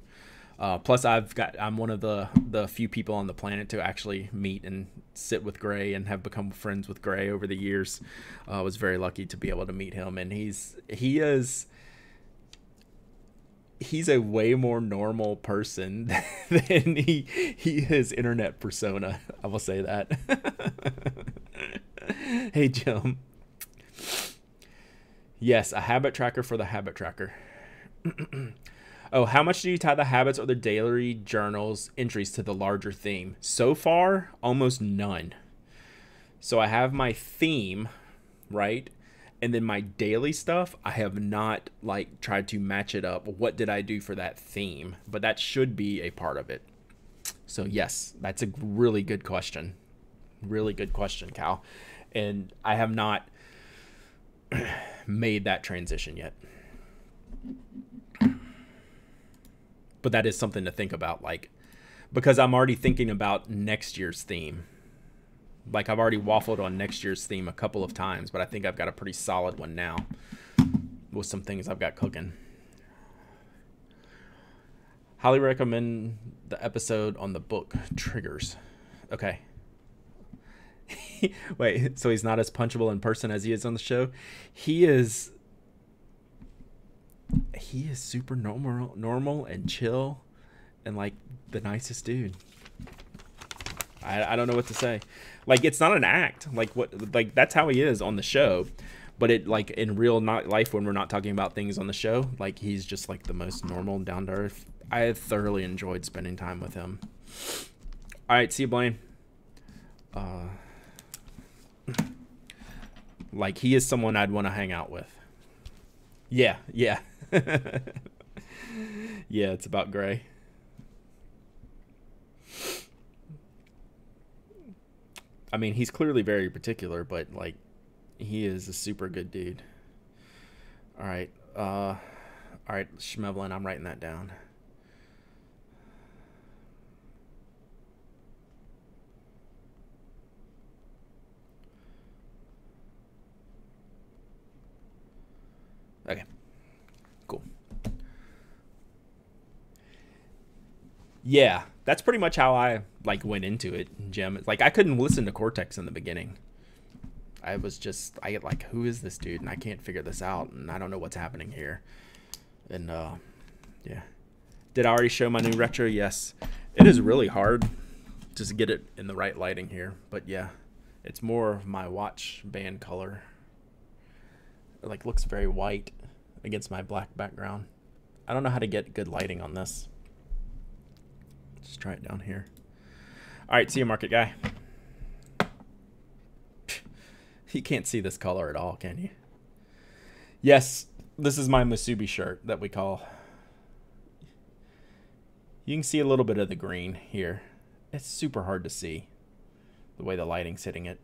Plus, I'm one of the few people on the planet to actually meet and sit with Gray and have become friends with Gray over the years. I was very lucky to be able to meet him, and he's a way more normal person than his internet persona. I will say that. Hey, Jim. Yes, a habit tracker for the habit tracker. Oh, how much do you tie the habits or the daily journals entries to the larger theme? So far, almost none. So I have my theme, right? And then my daily stuff, I have not like tried to match it up. What did I do for that theme? But that should be a part of it. So yes, that's a really good question. Really good question, Cal. And I have not made that transition yet. But that is something to think about, like, because I'm already thinking about next year's theme. Like, I've already waffled on next year's theme a couple of times, but I think I've got a pretty solid one now with some things I've got cooking. Highly recommend the episode on the book Triggers. Okay. Wait, so he's not as punchable in person as he is on the show? He is super normal and chill and like the nicest dude. I don't know what to say. Like, it's not an act. Like, that's how he is on the show. But it, like, in real life, when we're not talking about things on the show, like, he's just like the most normal, down to earth. I have thoroughly enjoyed spending time with him. All right, see you, Blaine. Like, he is someone I'd want to hang out with. Yeah. Yeah, it's about Gray. I mean, he's clearly very particular, but like, he is a super good dude. All right, Schmevelin, I'm writing that down. Okay, cool. Yeah, that's pretty much how I like went into it, Jim. Like, I couldn't listen to Cortex in the beginning. I get like, who is this dude? And I can't figure this out, and I don't know what's happening here. And yeah. Did I already show my new retro? Yes. It is really hard to get it in the right lighting here, but yeah, it's more of my watch band color. It like looks very white against my black background. I don't know how to get good lighting on this. Just try it down here. All right, see you, market guy. You can't see this color at all, can you? Yes, this is my Musubi shirt that we call. You can see a little bit of the green here. It's super hard to see the way the lighting's hitting it.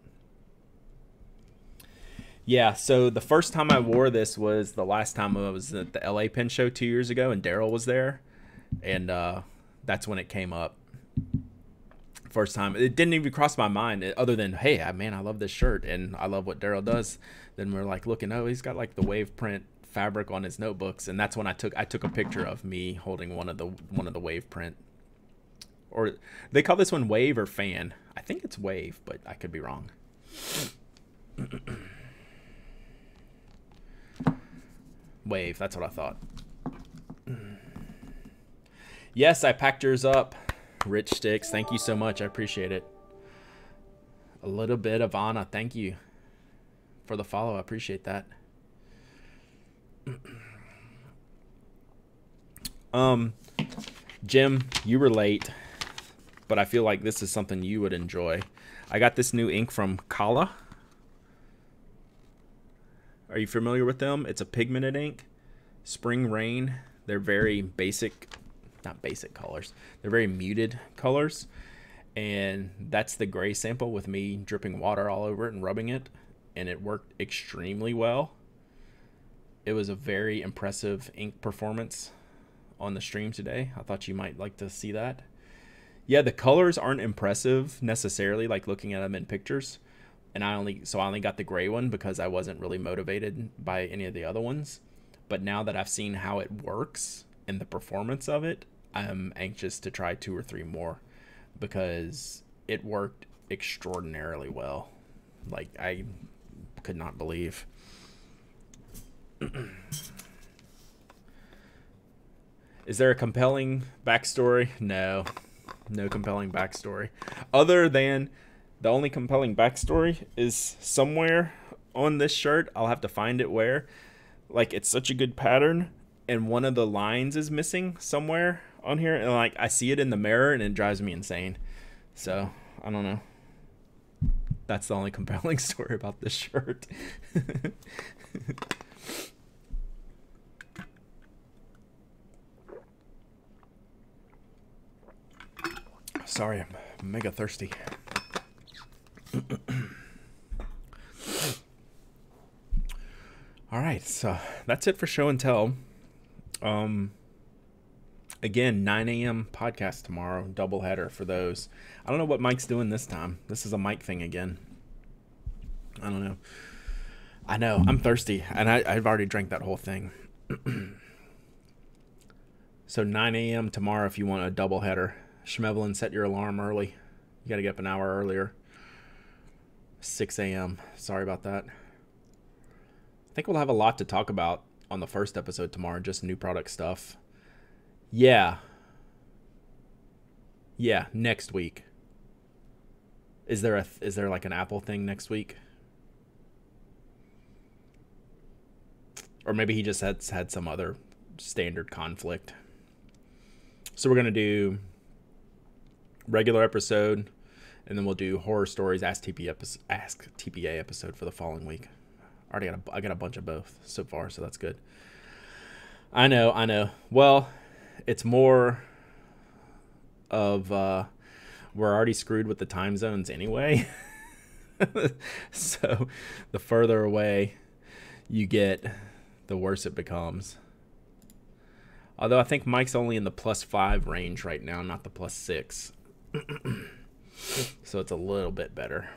Yeah, so the first time I wore this was the last time I was at the LA Pen Show 2 years ago, and Daryl was there, and that's when it came up. First time, it didn't even cross my mind other than, hey, man, I love this shirt and I love what Daryl does. Then we're like looking, oh, he's got like the wave print fabric on his notebooks, and that's when I took a picture of me holding one of the wave print. Or they call this one wave or fan. I think it's wave, but I could be wrong. Wave, that's what I thought. Yes, I packed yours up. Rich Sticks, thank you so much. I appreciate it. A little bit of Anna, thank you for the follow. I appreciate that. Jim, you were late, but I feel like this is something you would enjoy. I got this new ink from Kala. Are you familiar with them? It's a pigmented ink. Spring Rain. They're very basic, not basic colors. They're very muted colors. And that's the gray sample with me dripping water all over it and rubbing it. And it worked extremely well. It was a very impressive ink performance on the stream today. I thought you might like to see that. Yeah, the colors aren't impressive necessarily, like looking at them in pictures. And I only got the gray one because I wasn't really motivated by any of the other ones. But now that I've seen how it works and the performance of it, I'm anxious to try 2 or 3 more because it worked extraordinarily well. Like, I could not believe. Is there a compelling backstory? No compelling backstory. Other than the only compelling backstory is somewhere on this shirt. I'll have to find it where. Like, it's such a good pattern, and one of the lines is missing somewhere on here, and like I see it in the mirror, and it drives me insane. So I don't know. That's the only compelling story about this shirt. Sorry, I'm mega thirsty. All right, so that's it for show and tell. Again, 9 a.m. podcast tomorrow, doubleheader for those. I don't know what Mike's doing this time. This is a Mike thing again. I don't know. I know, I'm thirsty, and I've already drank that whole thing. So 9 a.m. tomorrow if you want a doubleheader. Schmevelin, set your alarm early. You got to get up an hour earlier. 6 a.m. Sorry about that. I think we'll have a lot to talk about on the first episode tomorrow, just new product stuff. Yeah, next week. Is there like an Apple thing next week? Or maybe he just had some other standard conflict. So we're going to do regular episode, and then we'll do horror stories, Ask TPA episode for the following week. I got a bunch of both so far, so that's good. I know. Well, it's more of we're already screwed with the time zones anyway. So the further away you get, the worse it becomes. Although I think Mike's only in the +5 range right now, not the +6. So it's a little bit better.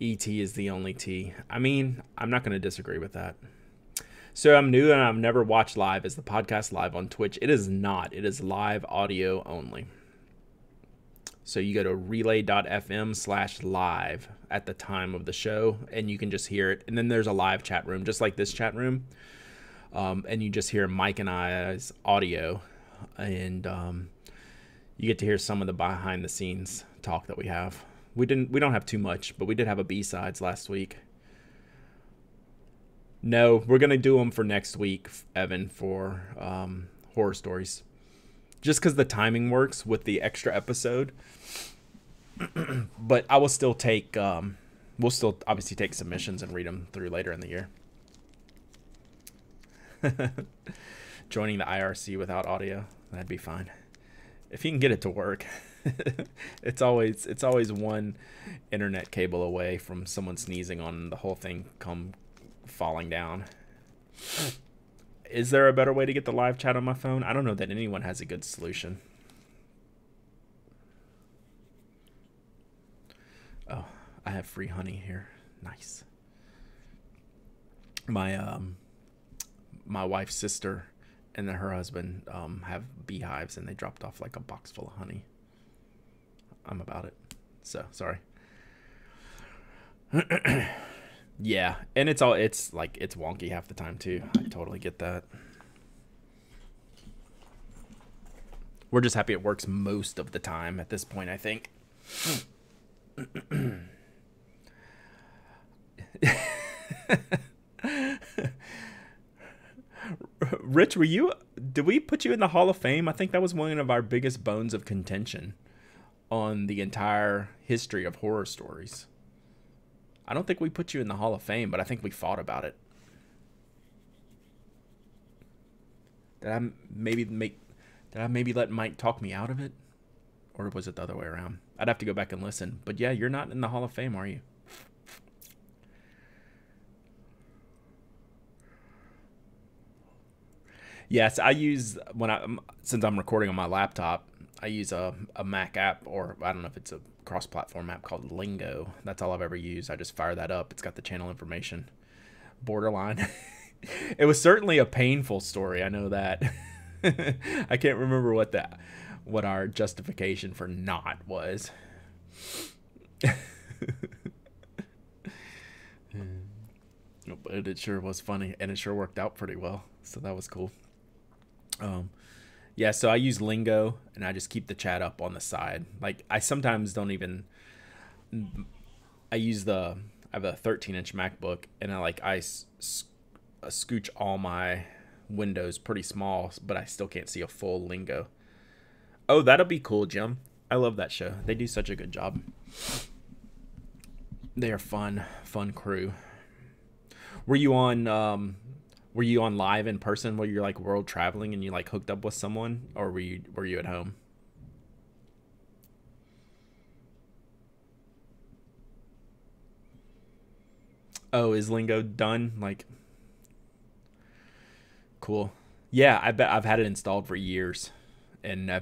ET is the only T. I mean, I'm not going to disagree with that. So I'm new and I've never watched live. Is the podcast live on Twitch? It is not. It is live audio only. So you go to relay.fm/live at the time of the show, and you can just hear it. And then there's a live chat room, just like this chat room. And you just hear Mike and I's audio. And you get to hear some of the behind-the-scenes talk that we have. We don't have too much, but we did have a B-sides last week. No, we're going to do them for next week, Evan, for horror stories. Just because the timing works with the extra episode. But I will still take, we'll still obviously take submissions and read them through later in the year. Joining the IRC without audio, that'd be fine. If you can get it to work. It's always one internet cable away from someone sneezing on the whole thing come falling down. Is there a better way to get the live chat on my phone? I don't know that anyone has a good solution. Oh, I have free honey here. Nice. My my wife's sister and then her husband have beehives, and they dropped off like a box full of honey. I'm about it. So sorry. Yeah, and it's wonky half the time too. I totally get that. We're just happy it works most of the time at this point, I think. Rich, were you? Did we put you in the Hall of Fame? I think that was one of our biggest bones of contention on the entire history of horror stories. I don't think we put you in the Hall of Fame, but I think we fought about it. Did I maybe let Mike talk me out of it? Or was it the other way around? I'd have to go back and listen. But yeah, you're not in the Hall of Fame, are you? Yes, I use since I'm recording on my laptop, I use a Mac app, or I don't know if it's a cross-platform app called Lingo. That's all I've ever used. I just fire that up. It's got the channel information. Borderline. It was certainly a painful story. I know that. I can't remember what our justification for not was. But it sure was funny, and it sure worked out pretty well. So that was cool. Yeah, so I use Lingo, and I just keep the chat up on the side. Like, I sometimes don't even... I have a 13-inch MacBook, and I scooch all my windows pretty small, but I still can't see a full Lingo. Oh, that'll be cool, Jim. I love that show. They do such a good job. They are fun crew. Were you on live in person while you're like world traveling and you like hooked up with someone, or were you at home? Oh, is Lingo done? Like, cool. Yeah, I bet I've had it installed for years, and I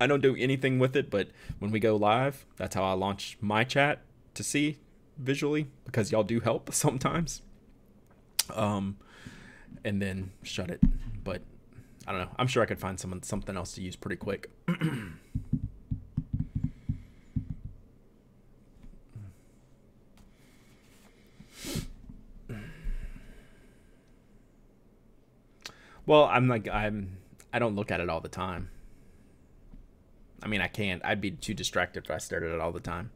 don't do anything with it, but when we go live, that's how I launch my chat to see visually, because y'all do help sometimes. And then shut it. But I don't know. I'm sure I could find something else to use pretty quick. Well, I don't look at it all the time. I mean, I can't. I'd be too distracted if I stared at it all the time.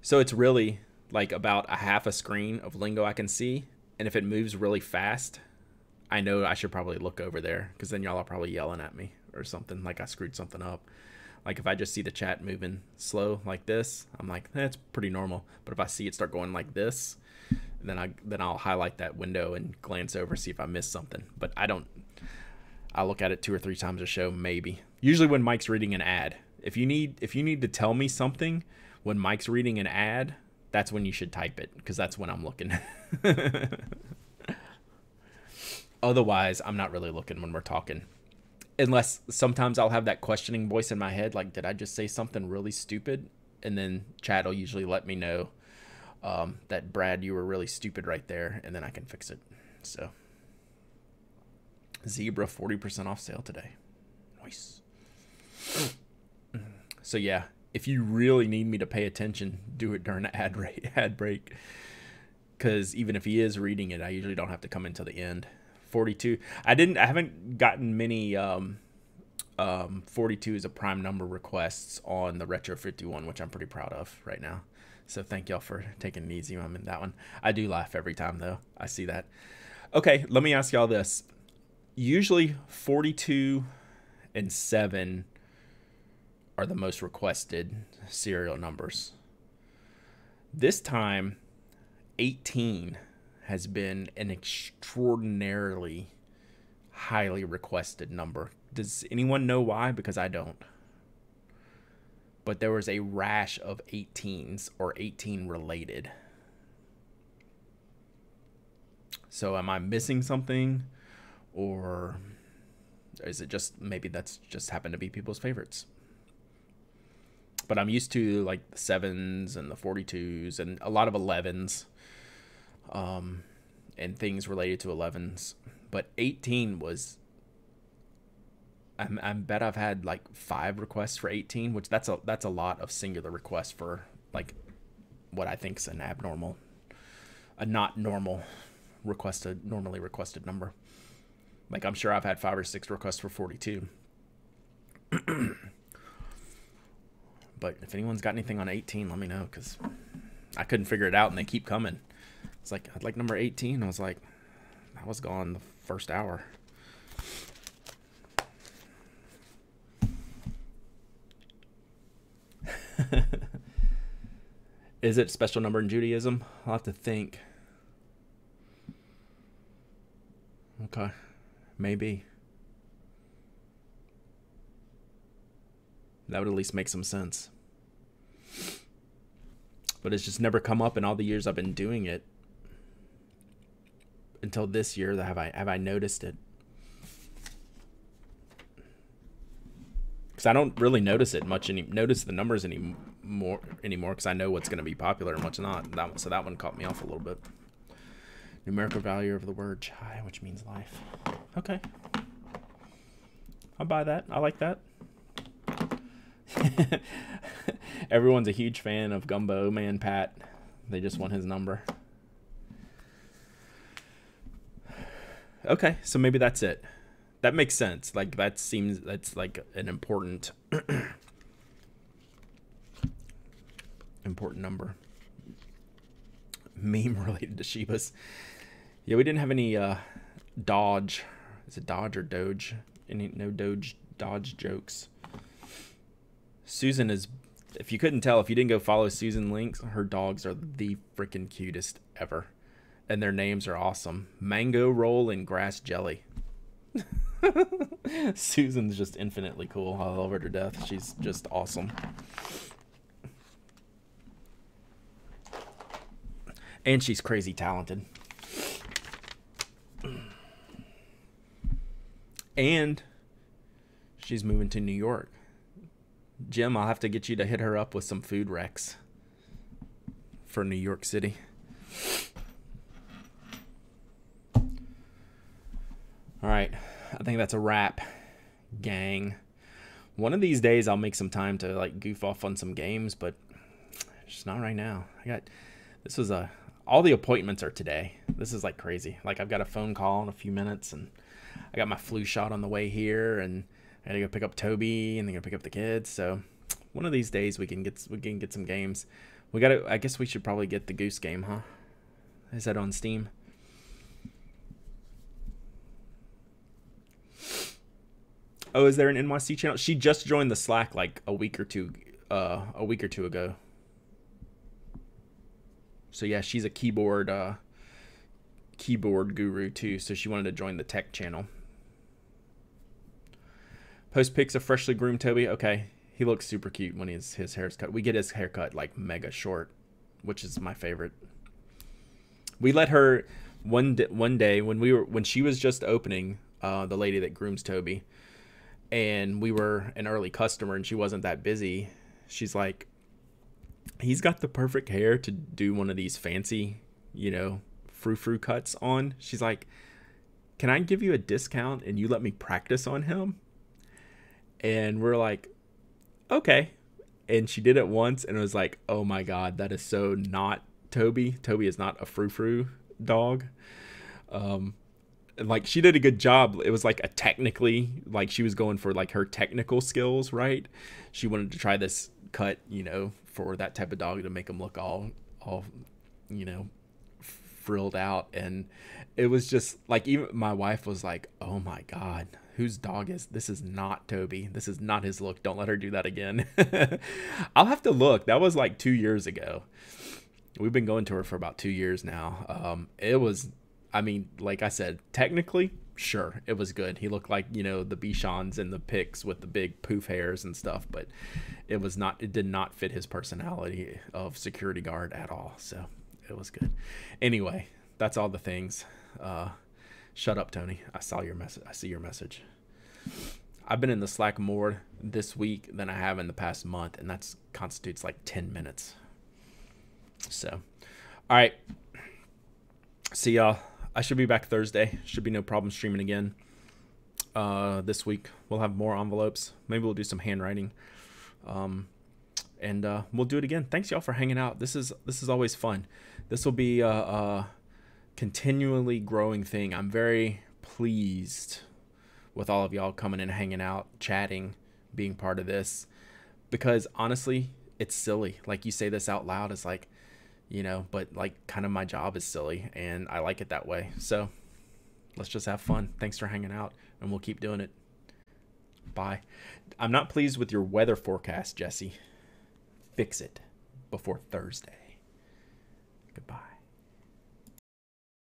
So it's really like about a half a screen of Lingo I can see. And if it moves really fast, I know I should probably look over there, because then y'all are probably yelling at me or something, like I screwed something up. Like if I just see the chat moving slow like this, I'm like, that's pretty normal. But if I see it start going like this, then I'll highlight that window and glance over, see if I missed something. But I'll look at it 2 or 3 times a show, maybe. Usually when Mike's reading an ad. If you need to tell me something when Mike's reading an ad, that's when you should type it, because that's when I'm looking. Otherwise, I'm not really looking when we're talking. Unless sometimes I'll have that questioning voice in my head, like, did I just say something really stupid? And then chat will usually let me know that, Brad, you were really stupid right there, and then I can fix it. So, Zebra 40% off sale today. Nice. So yeah, if you really need me to pay attention, do it during the ad break. Because even if he is reading it, I usually don't have to come into the end. 42. I haven't gotten many 42 is a prime number requests on the Retro 51, which I'm pretty proud of right now. So thank y'all for taking it easy on that one. I do laugh every time though I see that. Okay, let me ask y'all this. Usually 42 and 7 are the most requested serial numbers. This time 18 has been an extraordinarily highly requested number. Does anyone know why? Because I don't. But there was a rash of 18s or 18 related. So am I missing something? Or is it just, maybe that's just happened to be people's favorites? But I'm used to like the 7s and the 42s and a lot of 11s. And things related to 11s, but 18 was, I bet I've had like 5 requests for 18, which that's a lot of singular requests for like what I think is an abnormal, a not normal normally requested number. Like I'm sure I've had 5 or 6 requests for 42. But if anyone's got anything on 18, let me know, because I couldn't figure it out and they keep coming. It's like, I'd like number 18. I was like, that was gone the first hour. Is it special number in Judaism? I'll have to think. Okay. Maybe. That would at least make some sense. But it's just never come up in all the years I've been doing it. Until this year, have I noticed it? Because I don't really notice it much. Notice the numbers anymore. Because I know what's going to be popular and what's not. So that one caught me off a little bit. Numerical value of the word chai, which means life. Okay. I'll buy that. I like that. Everyone's a huge fan of Gumbo Man Pat. They just want his number. Okay, so maybe that's it. That makes sense. Like that's like an important important number. Meme related to Shibas. Yeah, we didn't have any Dodge. Is it Dodge or Doge? No Dodge jokes. Susan is, if you couldn't tell, if you didn't go follow Susan Links, her dogs are the freaking cutest ever. And their names are awesome. Mango Roll and Grass Jelly. Susan's just infinitely cool. I love her to death. She's just awesome. And she's crazy talented. And she's moving to New York. Jim, I'll have to get you to hit her up with some food recs for New York City. All right, I think that's a wrap, gang. One of these days I'll make some time to like goof off on some games, but just not right now. All the appointments are today. This is like crazy. Like I've got a phone call in a few minutes, and I got my flu shot on the way here, and I gotta go pick up Toby, and then go pick up the kids. So one of these days we can get some games. I guess we should probably get the Goose Game, huh? Is that on Steam? Oh, is there an NYC channel? She just joined the Slack like a week or two ago. So yeah, she's a keyboard guru too. So she wanted to join the tech channel. Post pics of freshly groomed Toby. Okay, he looks super cute when his hair's cut. We get his haircut like mega short, which is my favorite. We let her one day when she was just opening, the lady that grooms Toby. And we were an early customer and she wasn't that busy. She's like, he's got the perfect hair to do one of these fancy, frou-frou cuts on. She's like, can I give you a discount and you let me practice on him? And we're like, okay. And she did it once and it was like, oh my God, that is so not Toby. Toby is not a frou-frou dog. Like she did a good job. It was like she was going for like her technical skills, right? She wanted to try this cut, for that type of dog to make him look all frilled out. And it was just like, even my wife was like, oh my God, whose dog is this? Is not Toby. This is not his look. Don't let her do that again. I'll have to look. That was like 2 years ago. We've been going to her for about 2 years now. Like I said, technically, sure, it was good. He looked like, the Bichons and the pics with the big poof hairs and stuff, but it did not fit his personality of security guard at all. So it was good. Anyway, that's all the things. Shut up, Tony. I saw your message. I see your message. I've been in the Slack more this week than I have in the past month, and that constitutes like 10 minutes. So, all right. See y'all. I should be back Thursday. Should be no problem streaming again. This week we'll have more envelopes. Maybe we'll do some handwriting. And we'll do it again. Thanks y'all for hanging out. This is always fun. This will be a continually growing thing. I'm very pleased with all of y'all coming and hanging out, chatting, being part of this, because honestly, it's silly. Like you say this out loud, it's like, but like kind of my job is silly and I like it that way. So Let's just have fun. Thanks for hanging out, and we'll keep doing it. Bye. I'm not pleased with your weather forecast, Jesse. Fix it before Thursday. Goodbye.